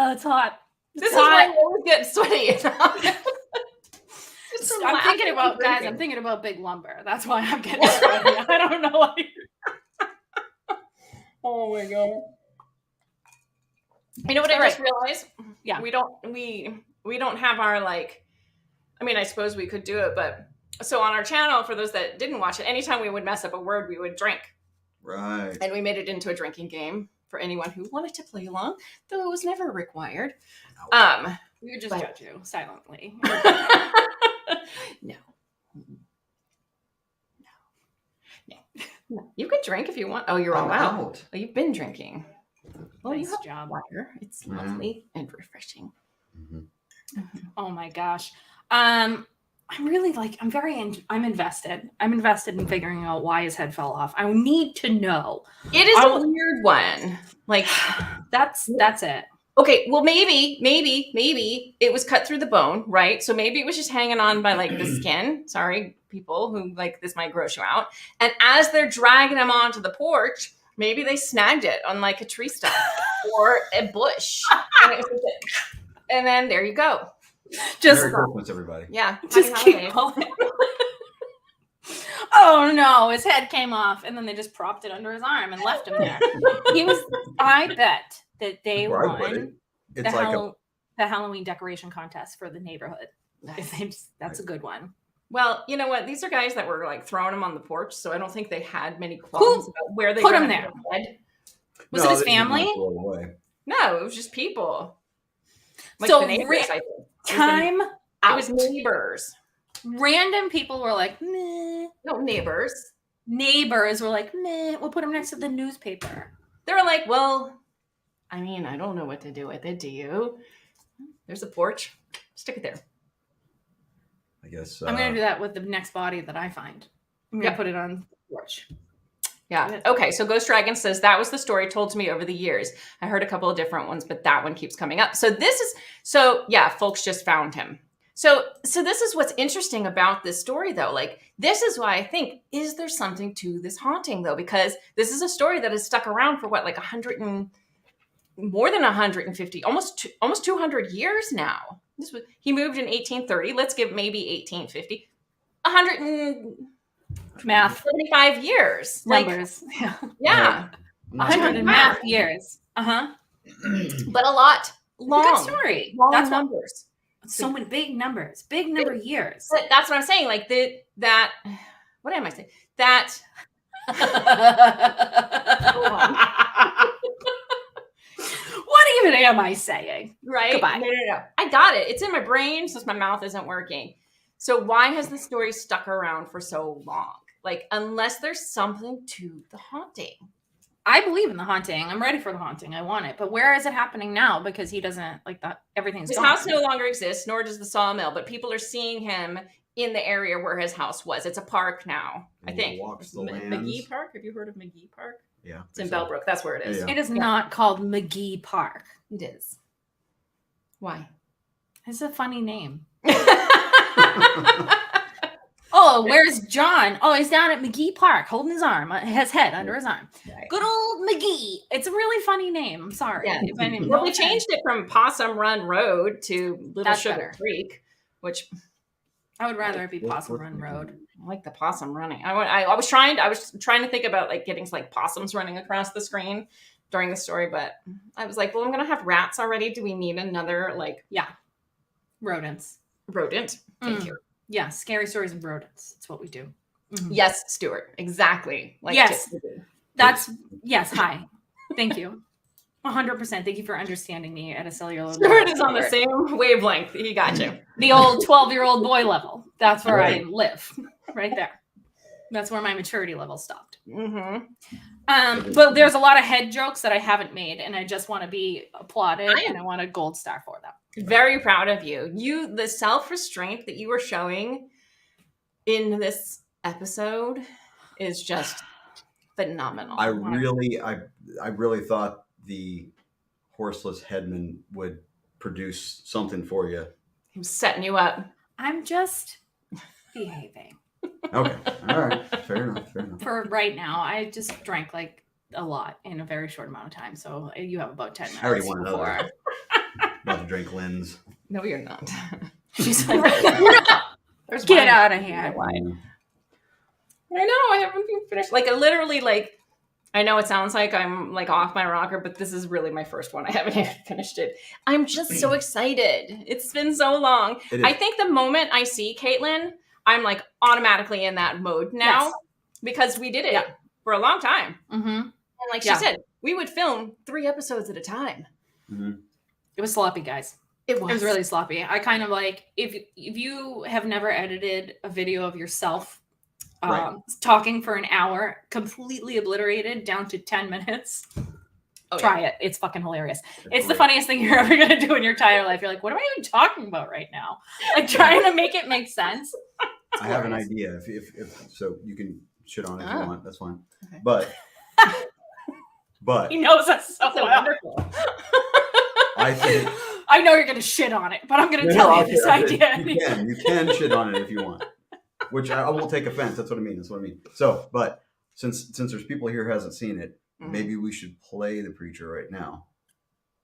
Speaker 3: It's hot.
Speaker 2: This is why I always get sweaty.
Speaker 3: I'm thinking about guys. I'm thinking about Big Lumber. That's why I'm getting sweaty. I don't know why.
Speaker 2: Oh my god! You know what I just realized?
Speaker 3: Yeah,
Speaker 2: we don't have our like. I mean, I suppose we could do it, but so on our channel, for those that didn't watch it, anytime we would mess up a word, we would drink.
Speaker 4: Right.
Speaker 2: And we made it into a drinking game for anyone who wanted to play along, though it was never required.
Speaker 3: We would just judge you silently.
Speaker 2: No. You can drink if you want. Oh, you're all out. Oh, you've been drinking. Well,
Speaker 3: Nice
Speaker 2: you have
Speaker 3: job.
Speaker 2: water. It's lovely and refreshing.
Speaker 4: Mm-hmm.
Speaker 3: Oh my gosh. I'm really I'm invested. I'm invested in figuring out why his head fell off. I need to know.
Speaker 2: It is a weird one. Like
Speaker 3: that's it.
Speaker 2: Okay, well maybe it was cut through the bone, right? So maybe it was just hanging on by like the skin. Sorry, people who like this might gross you out. And as they're dragging him onto the porch, maybe they snagged it on like a tree stump or a bush. And then there you go.
Speaker 3: Just
Speaker 4: Merry Christmas, everybody.
Speaker 2: Yeah.
Speaker 3: Just keep going. Oh no, his head came off and then they just propped it under his arm and left him there. I bet that they won the Halloween decoration contest for the neighborhood. That's a good one.
Speaker 2: Well, you know what? These are guys that were like throwing him on the porch, so I don't think they had many qualms about where they
Speaker 3: put him there. Was it his family?
Speaker 2: No, it was just people. Like
Speaker 3: so
Speaker 2: the neighbors, I think.
Speaker 3: Time
Speaker 2: out. It was neighbors.
Speaker 3: Random people were like, meh.
Speaker 2: No, neighbors.
Speaker 3: Neighbors were like, meh, we'll put him next to the newspaper.
Speaker 2: They were like, well, I mean, I don't know what to do with it. Do you? There's a porch. Stick it there.
Speaker 4: I guess.
Speaker 3: I'm going to do that with the next body that I find. I'm going to put it on the porch.
Speaker 2: Yeah. Okay. So Ghost Dragon says that was the story told to me over the years. I heard a couple of different ones, but that one keeps coming up. So folks just found him. So this is what's interesting about this story though. Like, this is why I think, is there something to this haunting though? Because this is a story that has stuck around for what, like more than 150, almost 200 years now. He moved in 1830. Let's give maybe 1850. 175 years.
Speaker 3: Numbers.
Speaker 2: Like, yeah.
Speaker 3: 100 and math years. Uh-huh.
Speaker 2: But a lot long.
Speaker 3: Good story.
Speaker 2: That's numbers.
Speaker 3: So many big numbers. Big number years.
Speaker 2: But that's what I'm saying. Like that. What am I saying? That.
Speaker 3: What even am I saying?
Speaker 2: Right?
Speaker 3: Goodbye.
Speaker 2: No. I got it. It's in my brain since my mouth isn't working. So why has the story stuck around for so long? Like, unless there's something to the haunting.
Speaker 3: I believe in the haunting. I'm ready for the haunting. I want it. But where is it happening now? Because he doesn't like that. Everything's
Speaker 2: his
Speaker 3: gone.
Speaker 2: house no longer exists, nor does the sawmill. But people are seeing him in the area where his house was. It's a park now, I think. McGee Park. Have you heard of McGee Park?
Speaker 4: Yeah.
Speaker 2: It's in Bellbrook. That's where it is.
Speaker 4: Yeah.
Speaker 3: It is not called McGee Park.
Speaker 2: It is. Why?
Speaker 3: It's a funny name. Oh, where's John? Oh, he's down at McGee Park holding his arm, his head under his arm. Right. Good old McGee. It's a really funny name. I'm sorry.
Speaker 2: Yeah. Well, we changed it from Possum Run Road to Little Sugar Creek, which
Speaker 3: I would rather it be Possum Run Road.
Speaker 2: I like the possum running. I was trying to think about like getting like possums running across the screen during the story, but I was like, well, I'm gonna have rats already. Do we need another like
Speaker 3: Rodents.
Speaker 2: rodent? Thank you.
Speaker 3: Yeah, scary stories of rodents. That's what we do. Mhm.
Speaker 2: Yes, Stuart. Exactly. Like
Speaker 3: Yes. Yes. Hi. Thank you. 100%. Thank you for understanding me at a cellular level.
Speaker 2: Stuart is on the same wavelength. He got you.
Speaker 3: The old 12-year-old boy level. That's where
Speaker 4: Right.
Speaker 3: I live. Right there. That's where my maturity level stopped.
Speaker 2: Mm-hmm.
Speaker 3: But there's a lot of head jokes that I haven't made, and I just want to be applauded, and I want a gold star for them.
Speaker 2: Very proud of you. The self-restraint that you were showing in this episode is just phenomenal.
Speaker 4: I really thought the horseless headman would produce something for you.
Speaker 2: He was setting you up.
Speaker 3: I'm just behaving.
Speaker 4: Okay. All right. Fair enough.
Speaker 3: For right now, I just drank like a lot in a very short amount of time. So you have about 10 minutes.
Speaker 4: I already won
Speaker 3: before.
Speaker 4: another. About to drink Lynn's.
Speaker 2: No, you're not.
Speaker 3: She's like,
Speaker 2: There's
Speaker 3: get
Speaker 2: wine.
Speaker 3: out of here.
Speaker 2: Wine. I know. I haven't even finished. Like, I literally, like, I know it sounds like I'm like off my rocker, but this is really my first one. I haven't even finished it. I'm just so excited. It's been so long. I think the moment I see Caitlin, I'm like automatically in that mode now because we did it for a long time.
Speaker 3: Mm-hmm.
Speaker 2: And like she said, we would film 3 episodes at a time.
Speaker 4: Mm-hmm.
Speaker 3: It was sloppy, guys.
Speaker 2: It was
Speaker 3: really sloppy. I kind of like, if you have never edited a video of yourself talking for an hour, completely obliterated down to 10 minutes, try it. It's fucking hilarious. It's the funniest thing you're ever going to do in your entire life. You're like, what am I even talking about right now? Like trying to make it make sense.
Speaker 4: I have an idea. If so, you can shit on it if you want. That's fine.
Speaker 2: Okay.
Speaker 4: But
Speaker 3: He knows us so well.
Speaker 2: wonderful.
Speaker 4: I think
Speaker 3: I know you're going to shit on it, but I'm going to tell you this idea.
Speaker 4: You can shit on it if you want, which I won't take offense. That's what I mean. So, but since there's people here who hasn't seen it, maybe we should play the preacher right now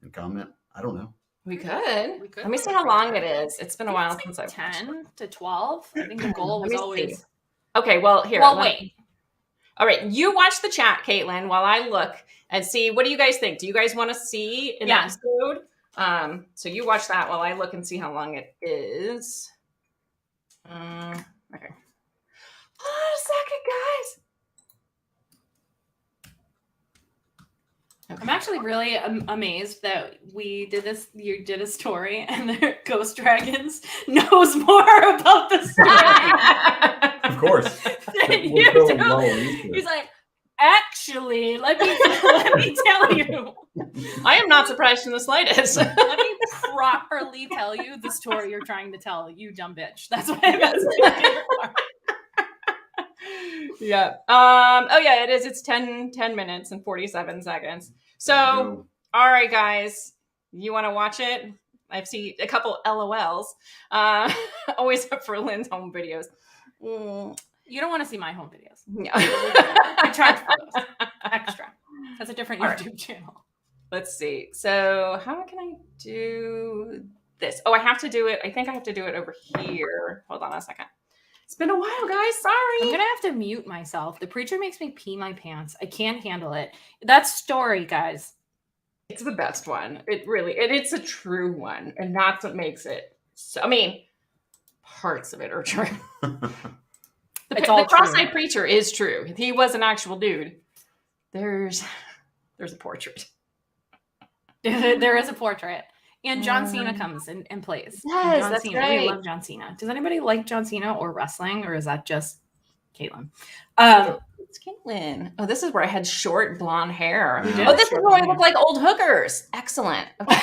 Speaker 4: and comment. I don't know.
Speaker 2: We could. Let me see how long it is. It's been a while since I've
Speaker 3: 10 to 12. I think the goal was always.
Speaker 2: See. Okay, well, here.
Speaker 3: Well, wait.
Speaker 2: All right, you watch the chat, Caitlin, while I look and see. What do you guys think? Do you guys want to see an episode? So you watch that while I look and see how long it is. Okay. Hold on a second, guys. Okay.
Speaker 3: I'm actually really amazed that we did this. You did a story, and the Ghost Dragons knows more about the story.
Speaker 4: Of course.
Speaker 3: than
Speaker 4: We're
Speaker 3: you
Speaker 4: throwing
Speaker 3: do.
Speaker 4: low on these
Speaker 3: He's like, actually, let me tell you.
Speaker 2: I am not surprised in the slightest.
Speaker 3: Let me properly tell you the story you're trying to tell, you dumb bitch. That's what I got.
Speaker 2: Yeah. Oh yeah, it is. It's 10 minutes and 47 seconds. So, all right, guys, you want to watch it? I've seen a couple LOLs. Always up for Lynn's home videos.
Speaker 3: You don't want to see my home videos.
Speaker 2: Yeah.
Speaker 3: I charge for those extra. That's a different YouTube channel.
Speaker 2: Let's see. So how can I do this? Oh, I have to do it. I think I have to do it over here. Hold on a second. It's been a while, guys. Sorry.
Speaker 3: I'm going to have to mute myself. The preacher makes me pee my pants. I can't handle it. That story, guys.
Speaker 2: It's the best one. It's a true one. And that's what makes it. So, I mean, parts of it are true. The cross-eyed preacher is true. If he was an actual dude, there's a portrait.
Speaker 3: There is a portrait. And John Cena comes and plays.
Speaker 2: Yes,
Speaker 3: John
Speaker 2: that's
Speaker 3: Cena.
Speaker 2: right.
Speaker 3: We love John Cena. Does anybody like John Cena or wrestling, or is that just Caitlin?
Speaker 2: It's Caitlin. Oh, this is where I had short blonde hair.
Speaker 4: Yeah.
Speaker 2: Oh, this is where I look like old hookers. Excellent. Okay.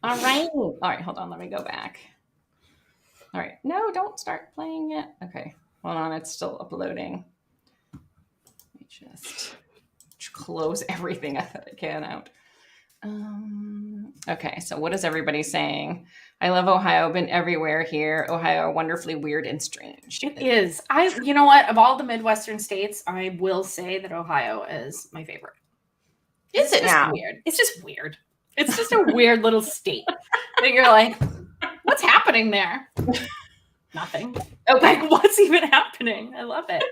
Speaker 2: All right, hold on. Let me go back. All right. No, don't start playing it. Okay. Hold on. It's still uploading. Let me just close everything that I can out. Okay. So what is everybody saying? I love Ohio. Been everywhere here. Ohio, wonderfully weird and strange.
Speaker 3: It is. You know what? Of all the Midwestern states, I will say that Ohio is my favorite.
Speaker 2: Is it now?
Speaker 3: Weird. It's just weird. It's just a weird little state that you're like, what's happening there? Nothing.
Speaker 2: Okay.
Speaker 3: Like, what's even happening? I love it.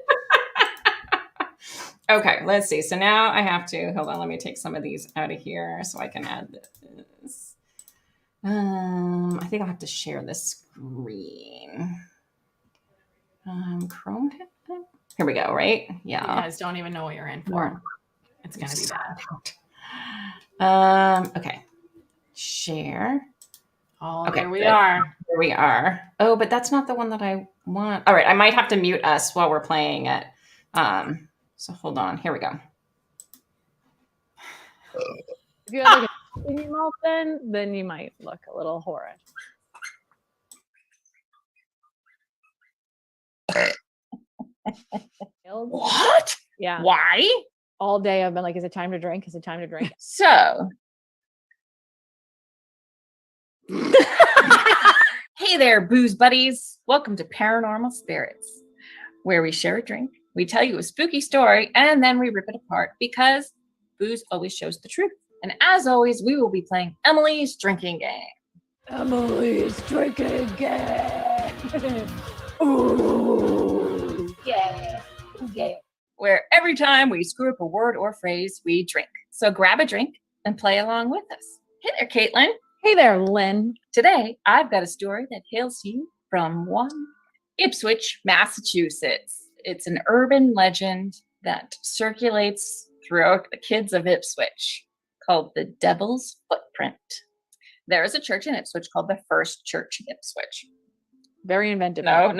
Speaker 2: Okay, let's see. So now I have to, hold on, let me take some of these out of here so I can add this. I think I'll have to share the screen. Chrome. Here we go, right? Yeah.
Speaker 3: You guys don't even know what you're in for. It's going to be bad.
Speaker 2: Okay. Share.
Speaker 3: Oh,
Speaker 2: Okay,
Speaker 3: here we
Speaker 2: good.
Speaker 3: are.
Speaker 2: Here we are. Oh, but that's not the one that I want. All right, I might have to mute us while we're playing it. So hold on. Here we go.
Speaker 6: If you have like a in your mouth, then you might look a little horrid.
Speaker 2: What?
Speaker 6: Yeah.
Speaker 2: Why?
Speaker 6: All day I've been like, is it time to drink? Is it time to drink?
Speaker 2: So. Hey there, booze buddies. Welcome to Paranormal Spirits, where we share a drink, we tell you a spooky story, and then we rip it apart because booze always shows the truth. And as always, we will be playing Emily's Drinking Game.
Speaker 6: Emily's drinking game. Ooh. Yeah. Yeah.
Speaker 2: Where every time we screw up a word or phrase, we drink. So grab a drink and play along with us. Hey there, Caitlin.
Speaker 6: Hey there, Lynn.
Speaker 2: Today, I've got a story that hails to you from Ipswich, Massachusetts. It's an urban legend that circulates throughout the kids of Ipswich called the Devil's Footprint. There is a church in Ipswich called the First Church in Ipswich.
Speaker 6: Very inventive.
Speaker 2: No.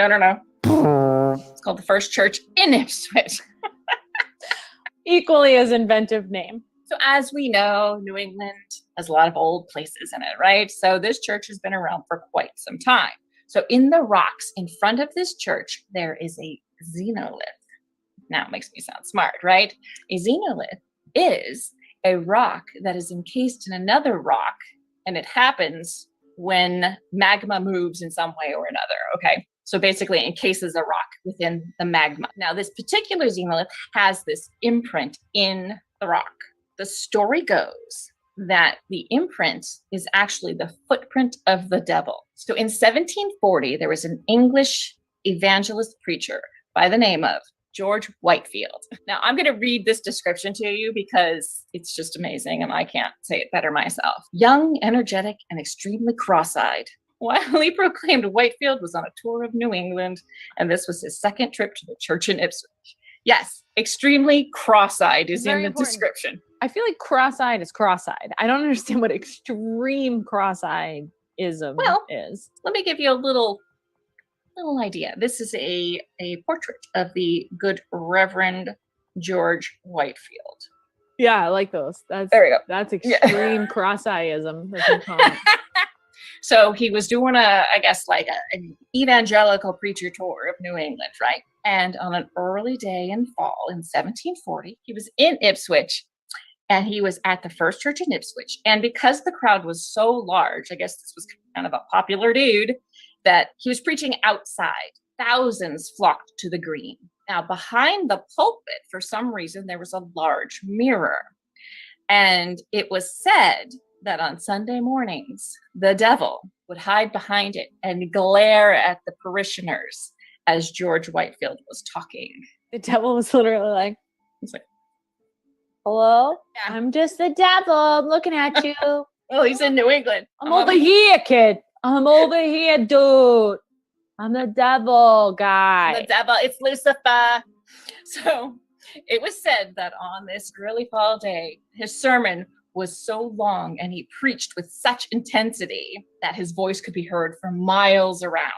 Speaker 2: It's called the First Church in Ipswich.
Speaker 6: Equally as inventive name.
Speaker 2: So as we know, New England has a lot of old places in it, right? So this church has been around for quite some time. So in the rocks in front of this church, there is a xenolith. Now it makes me sound smart, right? A xenolith is a rock that is encased in another rock, and it happens when magma moves in some way or another, okay? So basically it encases a rock within the magma. Now this particular xenolith has this imprint in the rock. The story goes that the imprint is actually the footprint of the devil. So in 1740, there was an English evangelist preacher by the name of George Whitefield. Now, I'm going to read this description to you because it's just amazing and I can't say it better myself. Young, energetic, and extremely cross-eyed. While he proclaimed Whitefield was on a tour of New England, and this was his second trip to the church in Ipswich. Yes, extremely cross-eyed is
Speaker 6: Very
Speaker 2: in the
Speaker 6: important.
Speaker 2: description.
Speaker 6: I feel like cross-eyed is cross-eyed. I don't understand what extreme cross-eyed-ism is.
Speaker 2: Let me give you a little idea. This is a portrait of the good Reverend George Whitefield.
Speaker 6: Yeah, I like those. There we go. That's extreme cross-eyism. That's what you call it.
Speaker 2: So he was doing an evangelical preacher tour of New England, right? And on an early day in fall in 1740, he was in Ipswich and he was at the First Church in Ipswich. And because the crowd was so large, I guess this was kind of a popular dude, that he was preaching outside. Thousands flocked to the green. Now, behind the pulpit, for some reason, there was a large mirror. And it was said that on Sunday mornings, the devil would hide behind it and glare at the parishioners as George Whitefield was talking.
Speaker 6: The devil was literally like,
Speaker 2: He's like,
Speaker 6: hello?
Speaker 2: Yeah.
Speaker 6: I'm just the devil. I'm looking at you.
Speaker 2: well, he's in New England.
Speaker 6: I'm over here, kid. I'm over here, dude. I'm the devil guy.
Speaker 2: The devil, it's Lucifer. So it was said that on this early fall day, his sermon was so long and he preached with such intensity that his voice could be heard for miles around.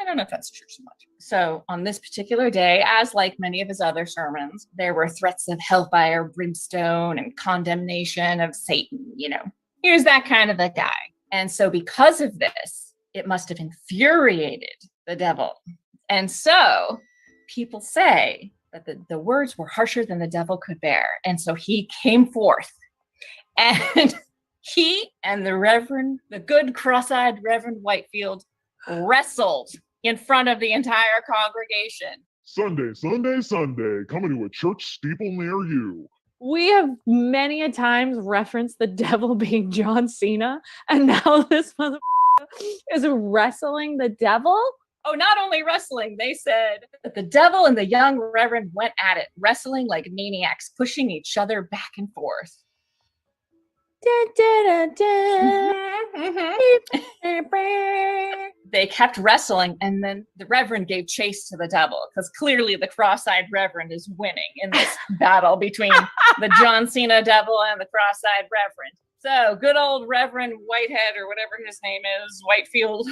Speaker 2: I don't know if that's true so much. So on this particular day, as like many of his other sermons, there were threats of hellfire, brimstone, and condemnation of Satan. You know, he was that kind of a guy. And so because of this, it must have infuriated the devil. And so people say that the words were harsher than the devil could bear. And so he came forth and he and the good cross-eyed Reverend Whitefield wrestled in front of the entire congregation.
Speaker 7: Sunday, Sunday, Sunday, coming to a church steeple near you.
Speaker 6: We have many a times referenced the devil being John Cena, and now this motherfucker is wrestling the devil.
Speaker 2: Oh, not only wrestling, they said that the devil and the young reverend went at it, wrestling like maniacs, pushing each other back and forth. They kept wrestling, and then the reverend gave chase to the devil, because clearly the cross-eyed reverend is winning in this battle between the John Cena devil and the cross-eyed reverend. So good old Reverend Whitehead, or whatever his name is, Whitefield,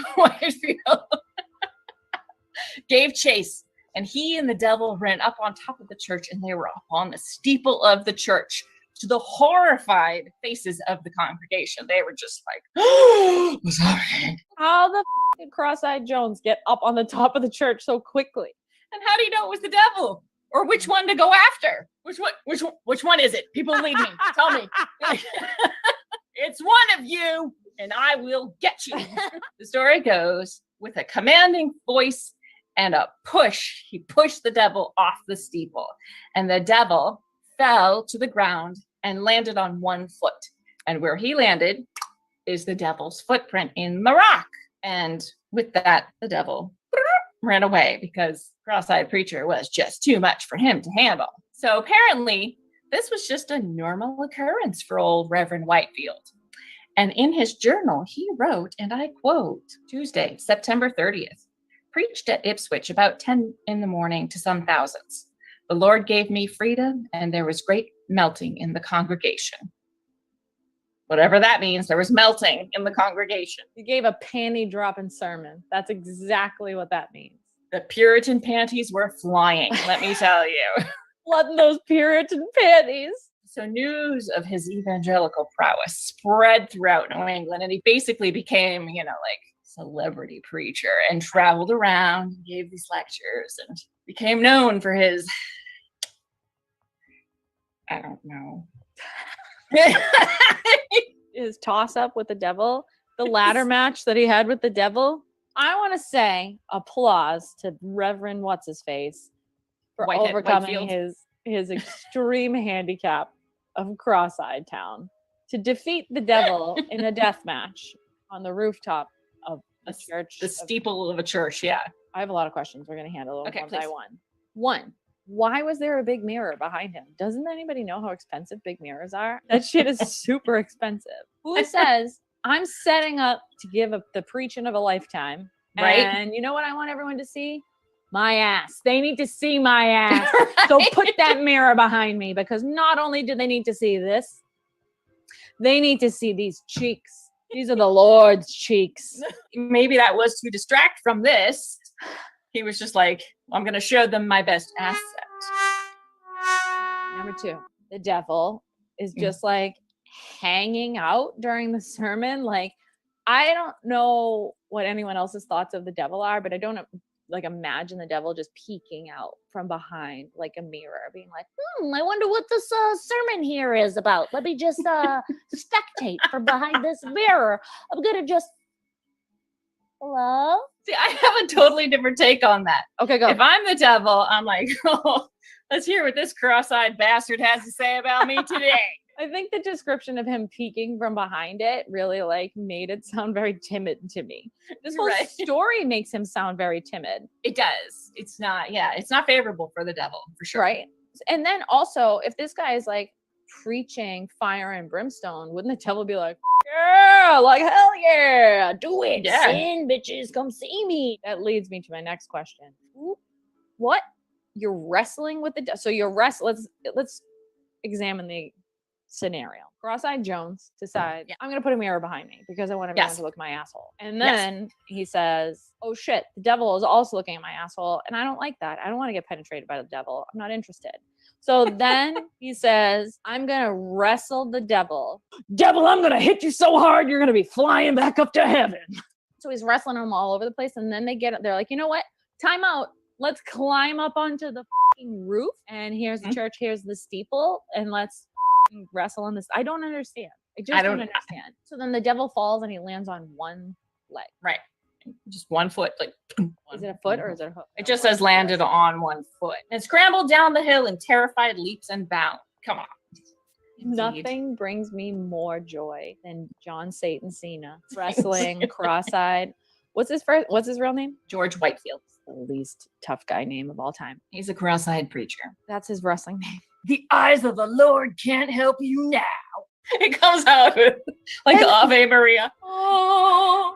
Speaker 2: gave chase, and he and the devil ran up on top of the church, and they were up on the steeple of the church. To the horrified faces of the congregation, they were just like, "Oh, what's happening?"
Speaker 6: How the did Cross-Eyed Jones get up on the top of the church so quickly?
Speaker 2: And how do you know it was the devil, or which one to go after? Which one is it? People lead me. Tell me. It's one of you, and I will get you. The story goes, with a commanding voice and a push, he pushed the devil off the steeple, and the devil fell to the ground and landed on one foot. And where he landed is the devil's footprint in the rock. And with that, the devil ran away, because cross-eyed preacher was just too much for him to handle. So apparently, this was just a normal occurrence for old Reverend Whitefield. And in his journal, he wrote, and I quote, Tuesday, September 30th, preached at Ipswich about 10 in the morning to some thousands. The Lord gave me freedom, and there was great melting in the congregation. Whatever that means, there was melting in the congregation.
Speaker 6: He gave a panty dropping sermon. That's exactly what that means.
Speaker 2: The Puritan panties were flying, let me tell you.
Speaker 6: Flooding those Puritan panties.
Speaker 2: So news of his evangelical prowess spread throughout New England, and he basically became, like celebrity preacher, and traveled around and gave these lectures and became known for his, I don't know.
Speaker 6: His toss up with the devil, the ladder match that he had with the devil. I want to say applause to Reverend What's-His-Face for overcoming his extreme handicap of Cross-Eyed Town to defeat the devil in a death match on the rooftop of a church.
Speaker 2: The steeple of a church, yeah.
Speaker 6: I have a lot of questions. We're going to handle them one by
Speaker 2: please.
Speaker 6: one. One, why was there a big mirror behind him? Doesn't anybody know how expensive big mirrors are? That shit is super expensive. Who says, I'm setting up to give the preaching of a lifetime,
Speaker 2: right?
Speaker 6: And you know what I want everyone to see? My ass. They need to see my ass. So put that mirror behind me, because not only do they need to see this, they need to see these cheeks. These are the Lord's cheeks.
Speaker 2: Maybe that was to distract from this. He was just like, I'm going to show them my best asset.
Speaker 6: Number two, the devil is just like hanging out during the sermon. Like, I don't know what anyone else's thoughts of the devil are, but I don't imagine the devil just peeking out from behind like a mirror, being like, I wonder what this sermon here is about. Let me just spectate from behind this mirror. I'm gonna just hello.
Speaker 2: See, I have a totally different take on that.
Speaker 6: Okay, go.
Speaker 2: If I'm the devil, I'm like, oh, let's hear what this cross-eyed bastard has to say about me today.
Speaker 6: I think the description of him peeking from behind it really made it sound very timid to me. This whole story makes him sound very timid.
Speaker 2: It does. It's not favorable for the devil, for sure.
Speaker 6: Right. And then also, if this guy is like preaching fire and brimstone, wouldn't the devil be like, yeah, like hell yeah, do it.
Speaker 2: Yeah.
Speaker 6: Sin, bitches, come see me. That leads me to my next question. What? You're wrestling with the devil. So you're let's examine the scenario. Cross-Eyed Jones decides, I'm going to put a mirror behind me because I want everyone to look at my asshole. And then he says, oh shit, the devil is also looking at my asshole. And I don't like that. I don't want to get penetrated by the devil. I'm not interested. So then he says, I'm going to wrestle the devil. Devil, I'm going to hit you so hard, you're going to be flying back up to heaven. So he's wrestling them all over the place. And then they're like, you know what? Time out. Let's climb up onto the fucking roof. And here's the church. Here's the steeple. And let's wrestle on this. I don't understand. I don't understand. So then the devil falls and he lands on one leg.
Speaker 2: Right. Just 1 foot. Like,
Speaker 6: is it a foot or is it a hook?
Speaker 2: It just says landed on 1 foot. And scrambled down the hill in terrified leaps and bounds. Come on.
Speaker 6: Nothing brings me more joy than John Satan Cena wrestling cross-eyed. What's his real name?
Speaker 2: George Whitefield.
Speaker 6: The least tough guy name of all time.
Speaker 2: He's a cross-eyed preacher.
Speaker 6: That's his wrestling name.
Speaker 3: The eyes of the Lord can't help you now. It comes out with like Ave Maria.
Speaker 6: Oh,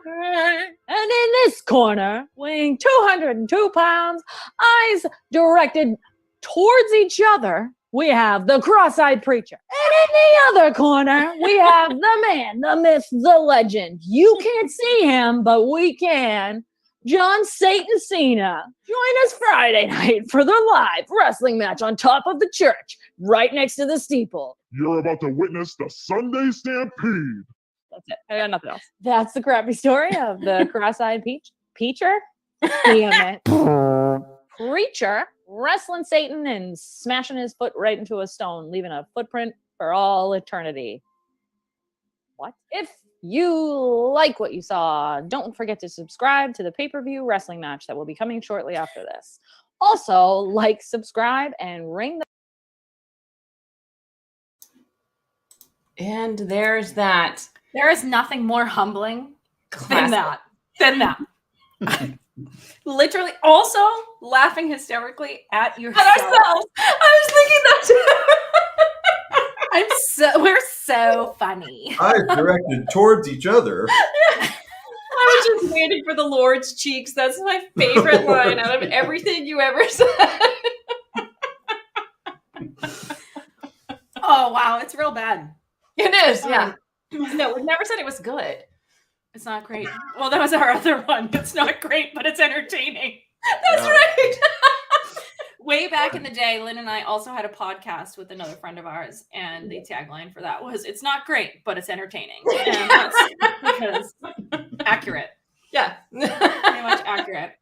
Speaker 6: and in this corner, weighing 202 pounds, eyes directed towards each other, we have the cross-eyed preacher. And in the other corner, we have the man, the myth, the legend. You can't see him, but we can. John Satan Cena. Join us Friday night for the live wrestling match on top of the church, right next to the steeple.
Speaker 7: You're about to witness the Sunday Stampede.
Speaker 6: That's it. I got nothing else. That's the crappy story of the cross-eyed preacher. Damn it. Preacher wrestling Satan and smashing his foot right into a stone, leaving a footprint for all eternity. What? If you like what you saw, don't forget to subscribe to the pay-per-view wrestling match that will be coming shortly after this. Also, like, subscribe, and ring the...
Speaker 2: And there's that.
Speaker 3: There is nothing more humbling than
Speaker 2: Classic.
Speaker 3: that. Literally, also laughing hysterically at yourself.
Speaker 2: At ourselves. I was thinking that too.
Speaker 3: We're so funny.
Speaker 4: Eyes directed towards each other.
Speaker 2: I was just waiting for the Lord's cheeks. That's my favorite line out of everything you ever said.
Speaker 3: Oh wow, it's real bad.
Speaker 2: It is, yeah. No, we've never said it was good.
Speaker 3: It's not great. Well, that was our other one. It's not great, but it's entertaining.
Speaker 2: That's right.
Speaker 3: Way back in the day, Lynn and I also had a podcast with another friend of ours, and the tagline for that was, "It's not great, but it's entertaining." And that's because accurate.
Speaker 2: Yeah.
Speaker 3: Pretty much accurate.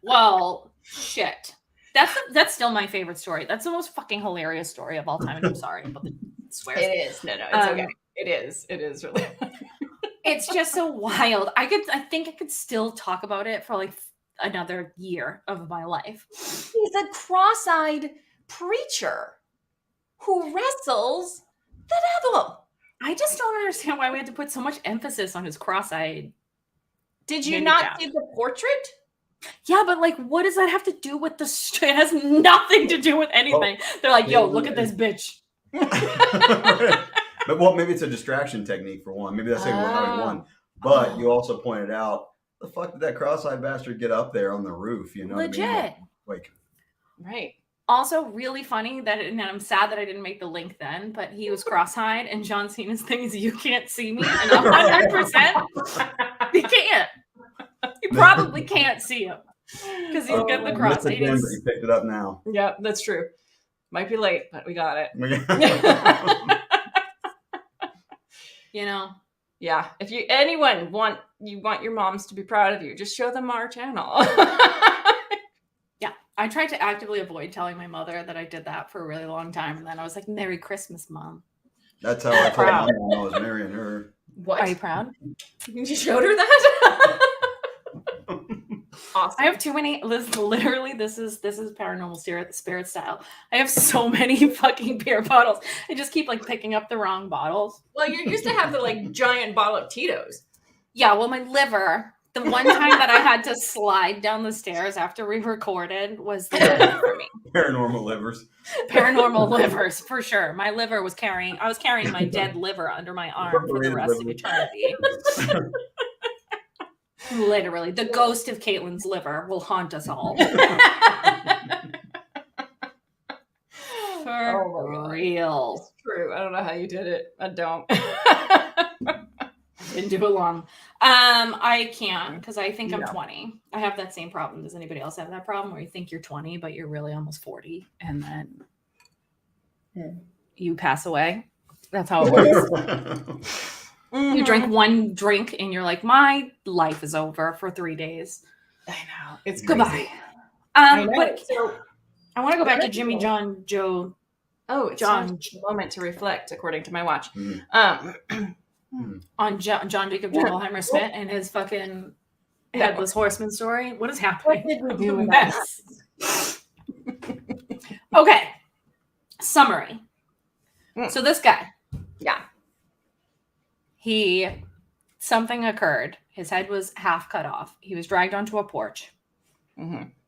Speaker 3: Well, shit. That's still my favorite story. That's the most fucking hilarious story of all time, and I'm sorry about the swears.
Speaker 2: It is. No, it's okay. It is. It is really.
Speaker 3: It's just so wild. I think I could still talk about it for like another year of my life.
Speaker 2: He's a cross-eyed preacher who wrestles the devil.
Speaker 3: I just don't understand why we had to put so much emphasis on his cross-eyed.
Speaker 2: Did you
Speaker 3: handicap.
Speaker 2: not see the portrait?
Speaker 3: Yeah, but like, what does that have to do with the? It has nothing to do with anything. They're like, "Yo, look at this bitch."
Speaker 4: But well, maybe it's a distraction technique for one. Maybe that's like one. But you also pointed out, the fuck did that cross-eyed bastard get up there on the roof? You know,
Speaker 3: Legit.
Speaker 4: what I mean? Like,
Speaker 2: Right.
Speaker 3: Also, really funny that, and I'm sad that I didn't make the link then, but he was cross-eyed, and John Cena's thing is, "You can't see me," and 100%, he can't. You probably can't see him because he's got the cross-eyed.
Speaker 4: Again, but you picked it up now.
Speaker 2: Yeah, that's true. Might be late, but we got it.
Speaker 3: You know.
Speaker 2: Yeah. If anyone want your moms to be proud of you, just show them our channel.
Speaker 3: Yeah, I tried to actively avoid telling my mother that I did that for a really long time, and then I was like, "Merry Christmas, Mom."
Speaker 4: That's how I told my mom I was marrying her.
Speaker 2: What?
Speaker 3: Are you proud?
Speaker 2: You showed her that? Awesome.
Speaker 3: I have too many. Literally, this is paranormal spirit style. I have so many fucking beer bottles. I just keep like picking up the wrong bottles.
Speaker 2: Well, you used to have the like giant bottle of Tito's.
Speaker 3: Yeah, well, my liver. The one time that I had to slide down the stairs after we recorded was the liver for me.
Speaker 4: Paranormal livers.
Speaker 3: Paranormal livers, for sure. My liver was I was carrying my dead liver under my arm for the rest of eternity. Literally, the ghost of Caitlin's liver will haunt us all. For real.
Speaker 2: It's true. I don't know how you did it. I don't.
Speaker 3: Didn't do it long. I can't because I think I'm 20. I have that same problem. Does anybody else have that problem where you think you're 20 but you're really almost 40 and then you pass away? That's how it works. You drink one drink and you're like, my life is over for 3 days.
Speaker 2: I know. It's
Speaker 3: Goodbye.
Speaker 2: I
Speaker 3: But so I want to go back to Jimmy John Joe.
Speaker 2: Oh, it's
Speaker 3: John.
Speaker 2: a moment to reflect, according to my watch.
Speaker 3: On John Jacob Jingleheimer Smith and his fucking headless horseman story. What is happening?
Speaker 2: What did we do with
Speaker 3: Mess. Okay. Summary. So this guy,
Speaker 2: Yeah.
Speaker 3: something occurred. His head was half cut off. He was dragged onto a porch.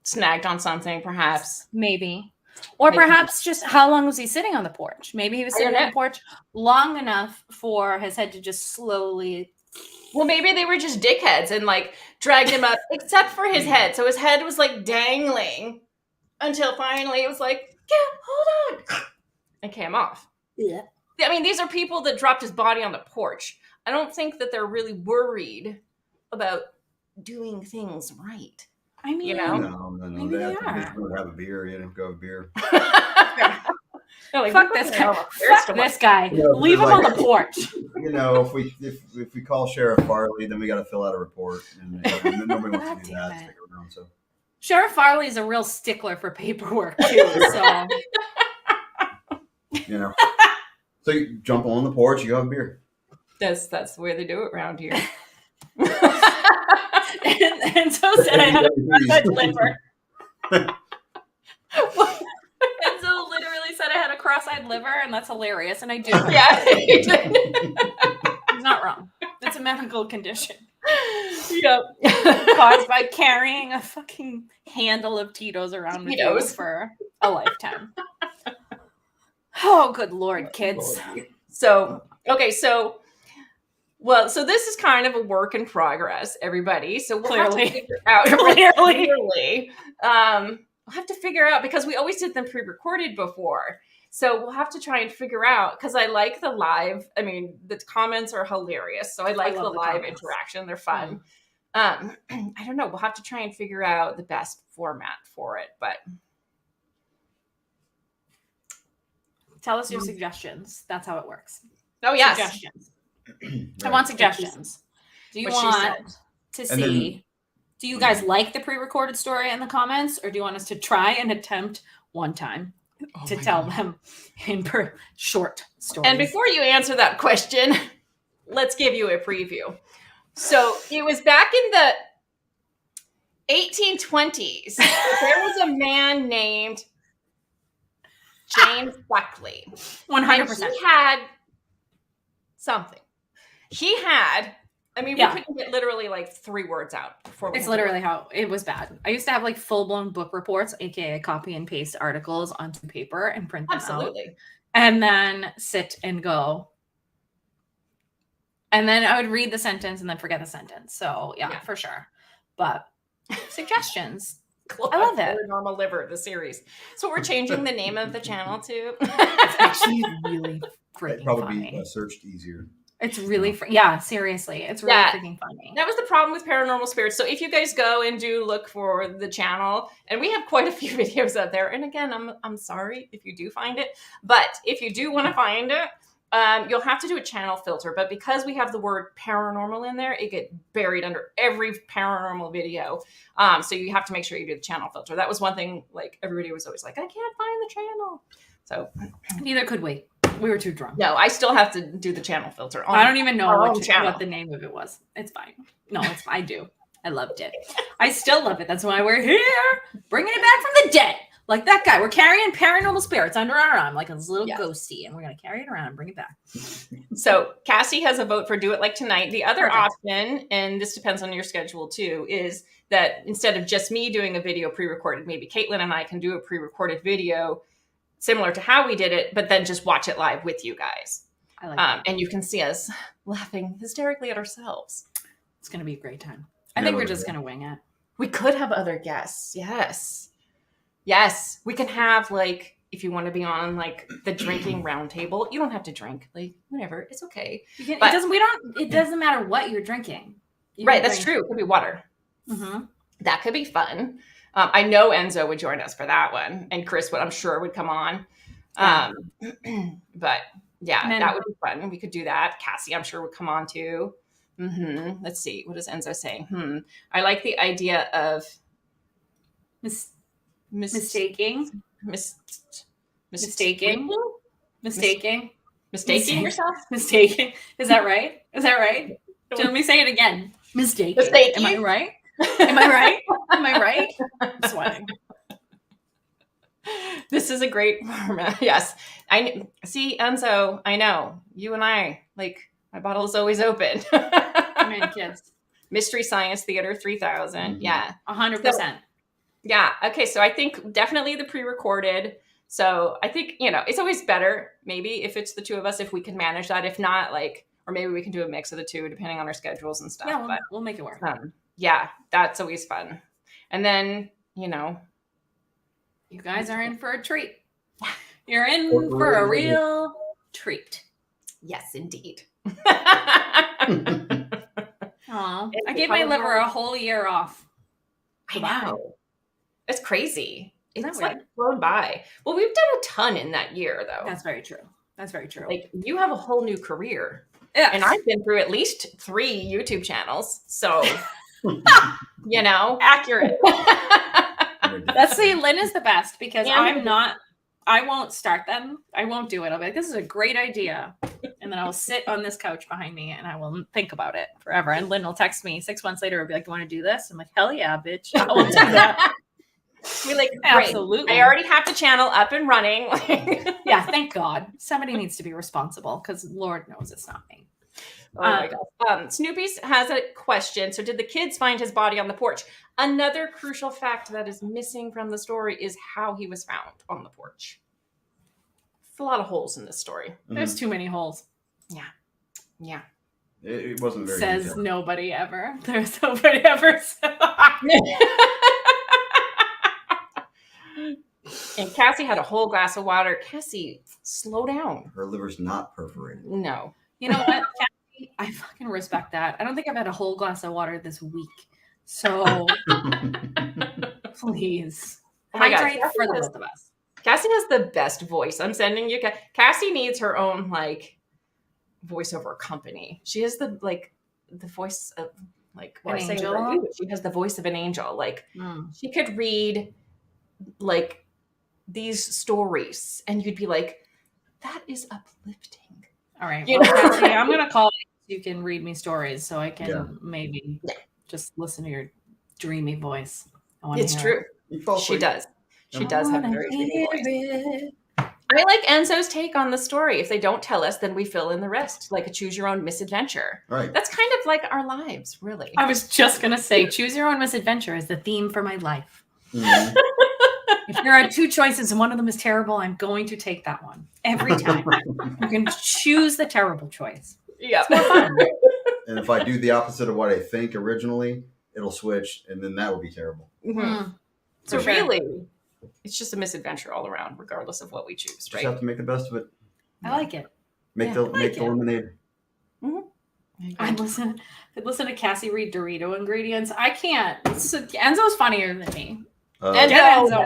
Speaker 2: Snagged on something, perhaps.
Speaker 3: Maybe. Or perhaps just how long was he sitting on the porch? Maybe he was sitting on the porch long enough for his head to just slowly.
Speaker 2: Well, maybe they were just dickheads and like dragged him up, except for his head. So his head was like dangling until finally it was like, yeah, hold on. And came off.
Speaker 3: Yeah.
Speaker 2: I mean, these are people that dropped his body on the porch. I don't think that they're really worried about doing things right.
Speaker 3: I mean,
Speaker 2: You know?
Speaker 4: No.
Speaker 3: Maybe they are.
Speaker 4: Have a beer. Go have a beer.
Speaker 2: No, like,
Speaker 3: fuck this guy. Fuck this guy.
Speaker 4: Yeah,
Speaker 3: Leave him
Speaker 4: like-
Speaker 3: on the porch.
Speaker 4: You know, if we call Sheriff Farley, then we got to fill out a report, and nobody wants
Speaker 3: God
Speaker 4: to do
Speaker 3: damn
Speaker 4: that.
Speaker 3: it.
Speaker 4: Stick around, so.
Speaker 3: Sheriff Farley's a real stickler for paperwork too. So
Speaker 4: You know, so you jump on the porch, you go have a beer.
Speaker 2: That's the way they do it around here.
Speaker 3: and so said I had a cross-eyed liver. And so literally said I had a cross-eyed liver, and that's hilarious. And I do.
Speaker 2: Yeah.
Speaker 3: He's not wrong. It's a medical condition
Speaker 2: Yep.
Speaker 3: caused by carrying a fucking handle of Tito's around with you
Speaker 2: Tito's.
Speaker 3: for a lifetime. Oh, good Lord, kids.
Speaker 2: So this is kind of a work in progress, everybody. So we'll have to
Speaker 3: Clearly.
Speaker 2: figure out.
Speaker 3: Clearly.
Speaker 2: We'll have to figure out because we always did them pre-recorded before. So we'll have to try and figure out because I like the live. I mean, the comments are hilarious. So I like the
Speaker 3: love the
Speaker 2: live
Speaker 3: comments.
Speaker 2: interaction. They're fun. I don't know. We'll have to try and figure out the best format for it. But
Speaker 3: Tell us your suggestions. That's how it works.
Speaker 2: oh yes,
Speaker 3: Suggestions. I
Speaker 4: Right.
Speaker 3: want suggestions. Do you
Speaker 2: What she
Speaker 3: want to
Speaker 4: And then-
Speaker 3: see? Do you guys like the pre-recorded story in the comments, or do you want us to try and attempt one time to tell them in short stories?
Speaker 2: And before you answer that question, let's give you a preview. So it was back in the 1820s. There was a man named James Buckley.
Speaker 3: 100%.
Speaker 2: And he had something. He had, I mean,
Speaker 3: Yeah.
Speaker 2: we couldn't get literally like 3 words out before we
Speaker 3: It's
Speaker 2: had to
Speaker 3: literally how it was bad. I used to have like full-blown book reports, aka copy and paste articles onto paper and print them out.
Speaker 2: absolutely.
Speaker 3: And then sit and go. And then I would read the sentence and then forget the sentence. So yeah. For sure. But suggestions. I love it.
Speaker 2: Normal Liver, the series. So we're changing the name of the channel to.
Speaker 3: It's actually really
Speaker 4: It'd
Speaker 3: freaking
Speaker 4: probably
Speaker 3: funny.
Speaker 4: be searched easier.
Speaker 3: It's really, yeah, seriously. It's really
Speaker 2: Yeah.
Speaker 3: freaking funny.
Speaker 2: That was the problem with Paranormal Spirits. So if you guys go and do look for the channel, and we have quite a few videos out there. And again, I'm sorry if you do find it, but if you do want to find it, you'll have to do a channel filter. But because we have the word paranormal in there, it gets buried under every paranormal video. So you have to make sure you do the channel filter. That was one thing. Like everybody was always like, I can't find the channel. So
Speaker 3: Neither could we. We were too drunk.
Speaker 2: no, I still have to do the channel filter.
Speaker 3: I don't even know
Speaker 2: our own
Speaker 3: what
Speaker 2: channel.
Speaker 3: the name of it was. It's fine. No, I do. I loved it. I still love it. That's why we're here, bringing it back from the dead. Like that guy. We're carrying paranormal spirits under our arm, like a little
Speaker 2: Yes.
Speaker 3: ghosty, and we're going to carry it around and bring it back.
Speaker 2: So Cassie has a vote for Do It Like Tonight. The other
Speaker 3: Perfect.
Speaker 2: option, and this depends on your schedule too, is that instead of just me doing a video pre-recorded, maybe Caitlin and I can do a pre-recorded video similar to how we did it, but then just watch it live with you guys.
Speaker 3: I like that.
Speaker 2: And you can see us laughing hysterically at ourselves.
Speaker 3: It's going to be a great time. I
Speaker 4: Yeah,
Speaker 3: think we're
Speaker 4: we'll
Speaker 3: just
Speaker 4: do
Speaker 3: going to wing it.
Speaker 2: We could have other guests. Yes. Yes. We can have like, if you want to be on like the drinking round table, you don't have to drink, like whatever. It's okay. But-
Speaker 3: It doesn't matter what you're drinking.
Speaker 2: Right. That's true. It could be water.
Speaker 3: Mm-hmm.
Speaker 2: That could be fun. I know Enzo would join us for that one, and Chris would, I'm sure, would come on. But yeah,
Speaker 3: And then-
Speaker 2: that would be fun. We could do that. Cassie, I'm sure, would come on too. Let's see. What does Enzo say? I like the idea of
Speaker 3: Mistaking
Speaker 2: mistaking yourself.
Speaker 3: Mistaking. Is that right? Let me say it again. Mistaking.
Speaker 2: Mistaking.
Speaker 3: Am I right? Am I right? I'm sweating.
Speaker 2: This is a great format. Yes. I see, Enzo, I know. You and I, like, my bottle is always open.
Speaker 3: Come in, kids.
Speaker 2: Mystery Science Theater 3000.
Speaker 4: Mhm.
Speaker 2: Yeah.
Speaker 3: 100%.
Speaker 2: Yeah. Okay. So I think definitely the pre-recorded. So I think, it's always better maybe if it's the two of us, if we can manage that. If not, like, or maybe we can do a mix of the two depending on our schedules and stuff.
Speaker 3: Yeah,
Speaker 2: But
Speaker 3: we'll make it work.
Speaker 2: yeah, that's always fun. And then,
Speaker 3: You guys are in for a treat. You're in for a real treat.
Speaker 2: yes, indeed.
Speaker 3: Aw, I gave my liver a whole year off.
Speaker 2: I know. It's crazy.
Speaker 3: Isn't
Speaker 2: It's
Speaker 3: that
Speaker 2: like flown by. Well, we've done a ton in that year, though.
Speaker 3: That's very true. That's very true.
Speaker 2: Like, you have a whole new career.
Speaker 3: Yeah.
Speaker 2: And I've been through at least 3 YouTube channels. So,
Speaker 3: accurate. Let's say Lynn is the best because I won't start them. I won't do it. I'll be like, this is a great idea. And then I'll sit on this couch behind me and I will think about it forever. And Lynn will text me 6 months later and be like, you want to do this? I'm like, hell yeah, bitch. I will do that.
Speaker 2: We're like,
Speaker 3: absolutely.
Speaker 2: I already have the channel up and running.
Speaker 3: Yeah, thank God. Somebody needs to be responsible because Lord knows it's not me.
Speaker 2: Oh my God. Snoopy's has a question. So, did the kids find his body on the porch? Another crucial fact that is missing from the story is how he was found on the porch. There's a lot of holes in this story.
Speaker 3: There's too many holes.
Speaker 2: Yeah.
Speaker 4: It wasn't very
Speaker 3: Says
Speaker 4: detailed.
Speaker 3: nobody ever. There's nobody ever.
Speaker 2: And Cassie had a whole glass of water. Cassie, slow down.
Speaker 4: Her liver's not perforated.
Speaker 2: No.
Speaker 3: You know what, Cassie? I fucking respect that. I don't think I've had a whole glass of water this week. So please.
Speaker 2: Oh my God.
Speaker 3: Hydrate for the both of us.
Speaker 2: Cassie has the best voice. I'm sending you. Cassie needs her own voiceover company. She has the voice of
Speaker 3: An angel?
Speaker 2: She has the voice of an angel. She could read these stories, and you'd be like, "That is uplifting."
Speaker 3: All right.
Speaker 2: You
Speaker 3: Well,
Speaker 2: know?
Speaker 3: Cassie, I'm gonna call you. You can read me stories, so I can maybe just listen to your dreamy voice.
Speaker 2: It's true. She does. She does have a very dreamy voice. I like Enzo's take on the story. If they don't tell us, then we fill in the rest, like a choose your own misadventure.
Speaker 4: Right.
Speaker 2: That's kind of like our lives, really.
Speaker 3: I was just gonna say, choose your own misadventure is the theme for my life.
Speaker 4: Mhm.
Speaker 3: If there are 2 choices and one of them is terrible, I'm going to take that one every time. You can choose the terrible choice.
Speaker 2: Yeah.
Speaker 4: And if I do the opposite of what I think originally, it'll switch, and then that will be terrible.
Speaker 2: Mm-hmm. So
Speaker 3: For sure.
Speaker 2: really, it's just a misadventure all around, regardless of what we choose,
Speaker 4: Just
Speaker 2: right?
Speaker 4: have to make the best of it.
Speaker 3: I like it.
Speaker 4: Make the lemonade.
Speaker 3: I'd listen to Cassie read Dorito ingredients. I can't. Enzo's funnier than me.
Speaker 2: Enzo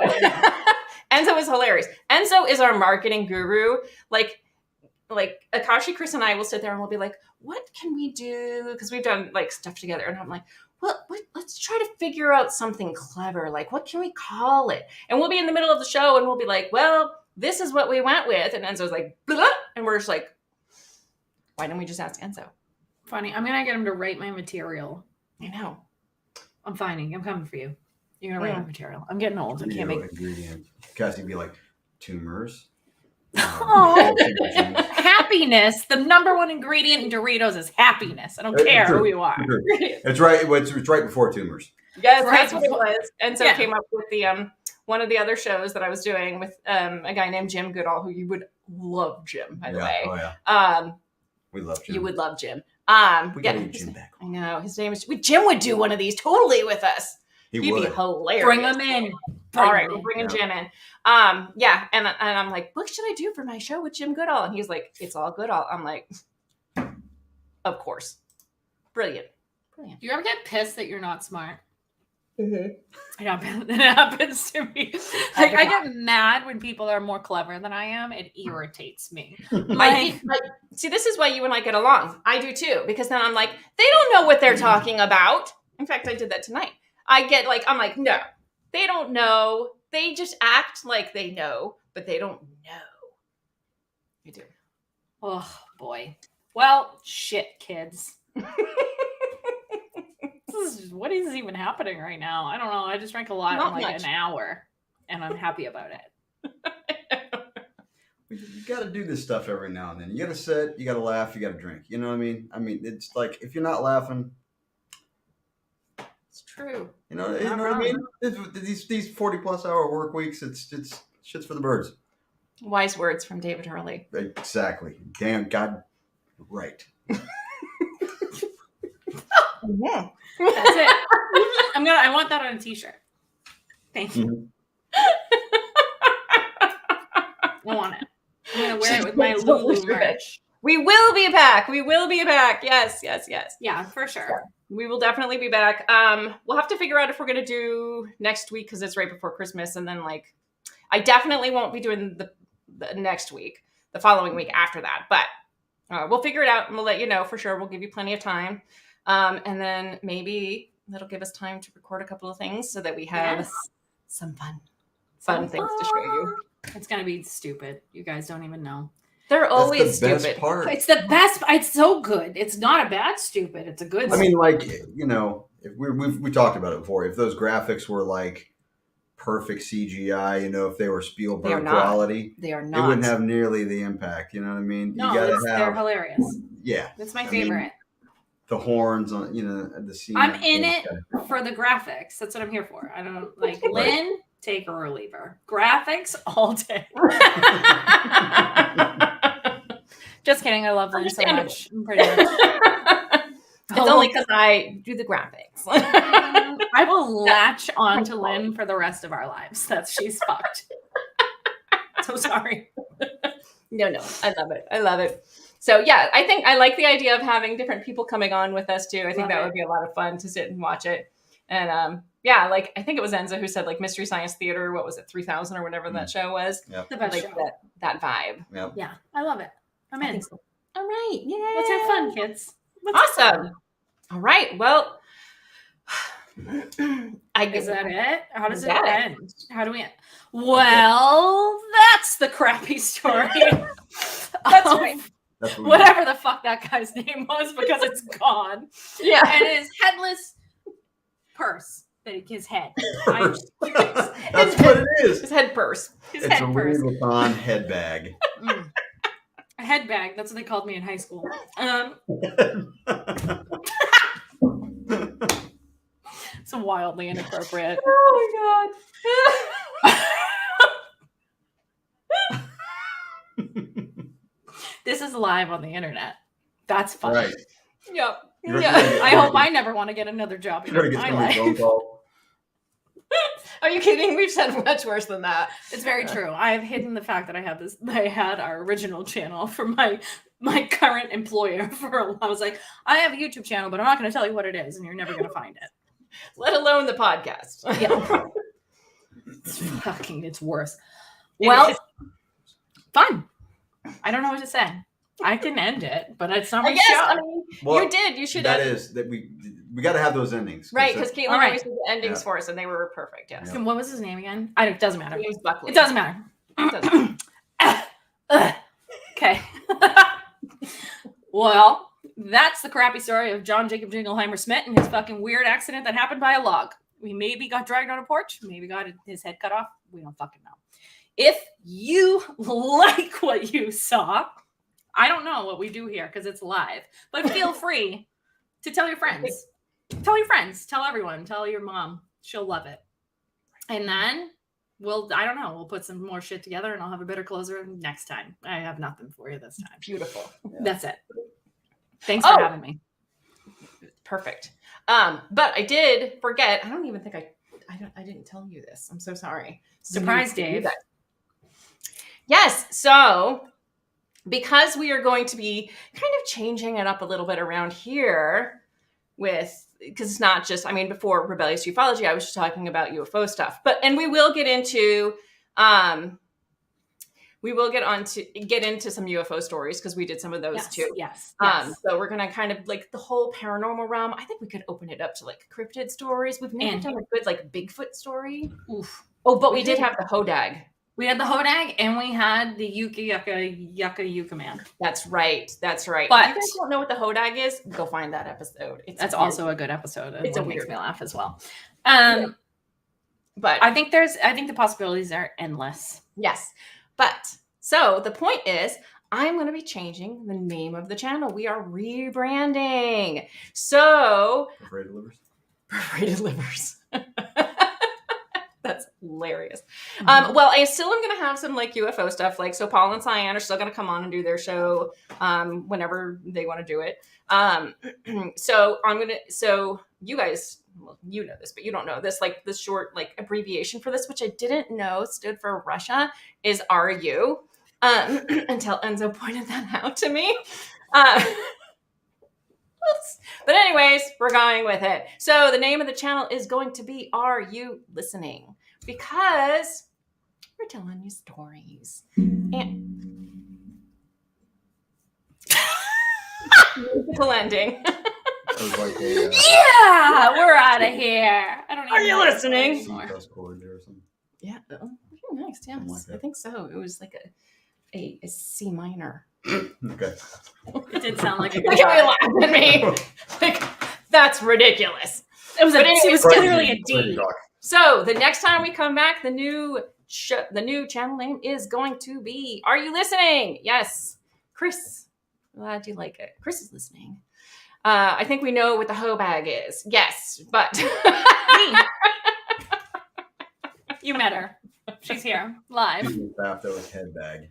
Speaker 2: is hilarious. Enzo is our marketing guru. Like Akashi, Chris, and I will sit there and we'll be like, "What can we do?" Because we've done stuff together, and I'm like, "Well, let's try to figure out something clever. Like, what can we call it?" And we'll be in the middle of the show, and we'll be like, "Well, this is what we went with," and Enzo's like, "Blah," and we're just like, "Why didn't we just ask Enzo?"
Speaker 3: Funny. I'm gonna get him to write my material.
Speaker 2: I know.
Speaker 3: I'm coming for you. You're gonna write my material. I'm getting old. I can't make
Speaker 4: ingredients. Cassie would be like, tumors.
Speaker 3: Oh, happiness. The number 1 ingredient in Doritos is happiness. I don't care who you are.
Speaker 4: It's right. It's right before tumors.
Speaker 2: Yes,
Speaker 3: Right.
Speaker 2: that's what it was. And so came up with the one of the other shows that I was doing with a guy named Jim Goodall, who you would love, Jim, by the way.
Speaker 4: Oh yeah. We love Jim.
Speaker 2: You would love Jim.
Speaker 4: We gotta get Jim back.
Speaker 2: I know. His name is Jim would do one of these totally with us. He'd
Speaker 4: would.
Speaker 2: be hilarious.
Speaker 3: Bring them in.
Speaker 2: All right, we're bringing Jim in. Yeah, and I'm like, what should I do for my show with Jim Goodall? And he's like, it's all Goodall. I'm like, of course. Brilliant.
Speaker 3: Do you ever get pissed that you're not smart?
Speaker 2: Mm-hmm.
Speaker 3: It happens to me. Like, I get mad when people are more clever than I am. It irritates me.
Speaker 2: See, this is why you and I get along. I do too, because then I'm like, they don't know what they're talking about. In fact, I did that tonight. I'm like, no, they don't know. They just act like they know, but they don't know. You do.
Speaker 3: Oh, boy. Well, shit, kids. What is even happening right now? I don't know. I just drank a lot in an hour, and I'm happy about it.
Speaker 4: You got to do this stuff every now and then. You got to sit, you got to laugh, you got to drink. You know what I mean? I mean, it's like if you're not laughing,
Speaker 2: It's true.
Speaker 4: you know what I mean? These 40+ hour work weeks, it's shit's for the birds.
Speaker 2: Wise words from David Hurley.
Speaker 4: Exactly. Damn God, right.
Speaker 2: Yeah.
Speaker 3: That's it. I want that on a t-shirt. Thank you.
Speaker 4: Mhm.
Speaker 3: I want it. I'm gonna wear it with my Lulu merch.
Speaker 2: We will be back. We will be back. Yes.
Speaker 3: Yeah, for sure.
Speaker 2: We will definitely be back. We'll have to figure out if we're gonna do next week because it's right before Christmas, and then like, I definitely won't be doing the next week, the following week after that. But we'll figure it out, and we'll let you know for sure. We'll give you plenty of time, and then maybe that'll give us time to record a couple of things so that we have some fun things to show you.
Speaker 3: It's gonna be stupid. You guys don't even know.
Speaker 2: They're always
Speaker 4: That's the
Speaker 2: stupid.
Speaker 4: best part.
Speaker 3: It's the best. It's so good. It's not a bad stupid. It's a good.
Speaker 4: I mean, like, you know, if we talked about it before. If those graphics were like perfect CGI, you know, if they were Spielberg quality,
Speaker 2: They are
Speaker 4: it
Speaker 2: not.
Speaker 4: wouldn't have nearly the impact. You know what I mean?
Speaker 3: No,
Speaker 4: you gotta
Speaker 3: they're
Speaker 4: have,
Speaker 3: hilarious.
Speaker 4: yeah,
Speaker 3: That's my
Speaker 4: I mean,
Speaker 3: favorite.
Speaker 4: the horns on, you know, the scene.
Speaker 3: I'm in it for the graphics. That's what I'm here for. I don't like Lynn. Take her or leave her. Graphics all day. Just kidding. I love Lynn so much. Pretty much.
Speaker 2: It's only because I do the graphics.
Speaker 3: I will latch on to Lynn for the rest of our lives. She's fucked. So sorry.
Speaker 2: No, I love it. So yeah, I think I like the idea of having different people coming on with us too. I think that would be a lot of fun to sit and watch it. And yeah, like I think it was Enza who said like Mystery Science Theater, what was it, 3000 or whatever that show was.
Speaker 4: Yep.
Speaker 3: The best
Speaker 2: like
Speaker 3: show.
Speaker 2: that vibe.
Speaker 4: Yep.
Speaker 3: Yeah, I love it. I'm
Speaker 2: I
Speaker 3: in.
Speaker 2: think so. All right. Yeah.
Speaker 3: Let's have fun, kids.
Speaker 2: Awesome. All right. Well,
Speaker 3: Is that it? How does it
Speaker 2: Yeah.
Speaker 3: end? How do we end? Well, that's the crappy story.
Speaker 2: That's right.
Speaker 4: That's what
Speaker 3: Whatever the fuck that guy's name was, because it's gone.
Speaker 2: Yeah.
Speaker 3: And his headless purse, his head. I'm just curious.
Speaker 4: That's what it is.
Speaker 2: His head purse.
Speaker 3: His
Speaker 4: It's a
Speaker 3: head purse.
Speaker 4: Louis Vuitton head bag.
Speaker 3: A head bag. That's what they called me in high school. It's wildly inappropriate.
Speaker 2: Oh my god.
Speaker 3: This is live on the internet. That's fun.
Speaker 4: Right.
Speaker 2: Yep.
Speaker 4: You're
Speaker 2: Yeah.
Speaker 4: gonna get-
Speaker 3: I hope I never want to get another job
Speaker 4: You're
Speaker 3: in
Speaker 4: gonna get
Speaker 3: my
Speaker 4: so many phone
Speaker 3: life.
Speaker 4: calls.
Speaker 2: Are you kidding? We've said much worse than that.
Speaker 3: It's very true. I have hidden the fact that I have this. I had our original channel for my current employer for a while. I was like, I have a YouTube channel, but I'm not going to tell you what it is, and you're never going to find it.
Speaker 2: Let alone the podcast.
Speaker 3: Yeah. It's worse. Well, fun. I don't know what to say. I can end it, but it's not my
Speaker 2: I guess.
Speaker 3: show.
Speaker 2: I mean,
Speaker 4: Well,
Speaker 2: you did. You should.
Speaker 4: That
Speaker 2: end.
Speaker 4: is that we got to have those endings,
Speaker 2: Right, because Caitlin
Speaker 3: All right.
Speaker 2: always did the endings
Speaker 4: Yeah.
Speaker 2: for us, and they were perfect. Yes.
Speaker 3: And what was his name again? It doesn't matter.
Speaker 2: James Buckley.
Speaker 3: It doesn't matter.
Speaker 2: It doesn't.
Speaker 3: Okay. Well, that's the crappy story of John Jacob Jingleheimer Smith and his fucking weird accident that happened by a log. He maybe got dragged on a porch, maybe got his head cut off. We don't fucking know. If you like what you saw, I don't know what we do here because it's live, but feel free to tell your friends. Tell your friends. Tell everyone. Tell your mom. She'll love it. And then we'll put some more shit together and I'll have a better closer next time. I have nothing for you this time.
Speaker 2: Beautiful.
Speaker 3: That's it. Thanks for having me.
Speaker 2: Perfect. But I did forget. I don't even think I didn't tell you this. I'm so sorry.
Speaker 3: Surprise, Dave.
Speaker 2: Yes. So because we are going to be kind of changing it up a little bit around here because it's not just, I mean, before Rebellious Ufology, I was just talking about UFO stuff, and we will get into, get into some UFO stories because we did some of those too.
Speaker 3: Yes.
Speaker 2: So we're going to kind of like the whole paranormal realm. I think we could open it up to like cryptid stories. We've never done a good like Bigfoot story.
Speaker 3: Oof.
Speaker 2: Oh, but we did have the Hodag.
Speaker 3: We had the Hodag and we had the Yucca Man.
Speaker 2: That's right.
Speaker 3: But
Speaker 2: if you guys don't know what the Hodag is, go find that episode.
Speaker 3: That's also a good episode.
Speaker 2: It's
Speaker 3: It
Speaker 2: a
Speaker 3: makes
Speaker 2: weird
Speaker 3: me laugh as well.
Speaker 2: But
Speaker 3: I think the possibilities are endless.
Speaker 2: yes, but So the point is, I'm going to be changing the name of the channel. We are rebranding. So,
Speaker 4: Perforated livers.
Speaker 2: Perforated livers. That's hilarious. Well, I still am going to have some like UFO stuff. Like, so Paul and Cyan are still going to come on and do their show whenever they want to do it. So you guys, well, you know this, but you don't know this. Like the short like abbreviation for this, which I didn't know stood for Russia, is RU. Until Enzo pointed that out to me. But anyways, we're going with it. So the name of the channel is going to be Are You Listening? Because we're telling you stories. And musical ending.
Speaker 4: That was like a,
Speaker 3: Yeah, we're out of here. I don't
Speaker 2: Are
Speaker 3: even
Speaker 2: you
Speaker 3: know
Speaker 2: listening?
Speaker 3: anymore.
Speaker 4: press chord there or something.
Speaker 2: Yeah, very nice. Yes,
Speaker 4: Something like that.
Speaker 2: I think so. It was like a C minor.
Speaker 4: Okay.
Speaker 3: It did sound like a
Speaker 2: Look
Speaker 3: good
Speaker 2: at me
Speaker 3: vibe.
Speaker 2: laugh at me. Like, that's ridiculous.
Speaker 3: It was
Speaker 2: But anyways,
Speaker 3: it was clearly a D.
Speaker 2: So the next time we come back, the new channel name is going to be Are You Listening? Yes. Chris, glad you like it. Chris is listening. I think we know what the hoe bag is. Yes, but
Speaker 3: You met her. She's here live.
Speaker 4: That was head bag.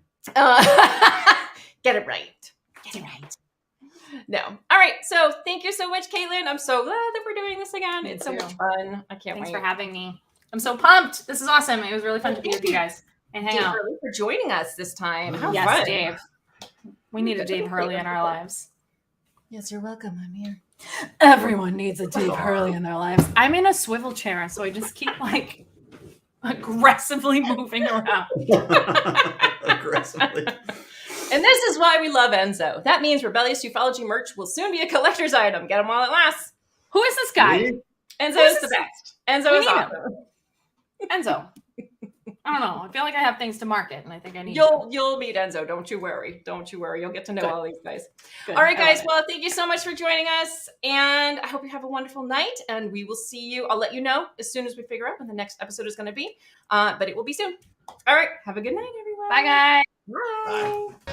Speaker 2: Get it right. Get it right. No. All right. So thank you so much, Caitlin. I'm so glad that we're doing this again.
Speaker 3: Me
Speaker 2: It's so
Speaker 3: too.
Speaker 2: much fun. I can't
Speaker 3: Thanks
Speaker 2: wait.
Speaker 3: for having me. I'm so pumped. This is awesome. It was really fun to be with you guys and hang
Speaker 2: Dave
Speaker 3: out.
Speaker 2: Hurley for joining us this time. How
Speaker 3: Yes,
Speaker 2: fun.
Speaker 3: Dave. We need a Dave Hurley in our lives.
Speaker 2: Yes, you're welcome. I'm here.
Speaker 3: Everyone needs a Dave Hurley in their lives. I'm in a swivel chair, so I just keep like aggressively moving around.
Speaker 4: Aggressively.
Speaker 2: And this is why we love Enzo. That means Rebellious Ufology merch will soon be a collector's item. Get them while it lasts.
Speaker 3: Who is this guy?
Speaker 4: Me?
Speaker 2: Enzo
Speaker 3: Who's
Speaker 2: is the
Speaker 3: this?
Speaker 2: best. Enzo
Speaker 3: We
Speaker 2: is
Speaker 3: need him.
Speaker 2: awesome.
Speaker 3: Enzo. I don't know. I feel like I have things to market, and I think I need.
Speaker 2: You'll meet Enzo. Don't you worry. Don't you worry. You'll get to know
Speaker 3: Good.
Speaker 2: all these guys.
Speaker 3: Good.
Speaker 2: All right,
Speaker 3: I love
Speaker 2: guys.
Speaker 3: it.
Speaker 2: Well, thank you so much for joining us. And I hope you have a wonderful night. And we will see you. I'll let you know as soon as we figure out when the next episode is going to be. But it will be soon. All right. Have a good night, everyone.
Speaker 3: Bye, guys.
Speaker 2: Bye.
Speaker 4: Bye.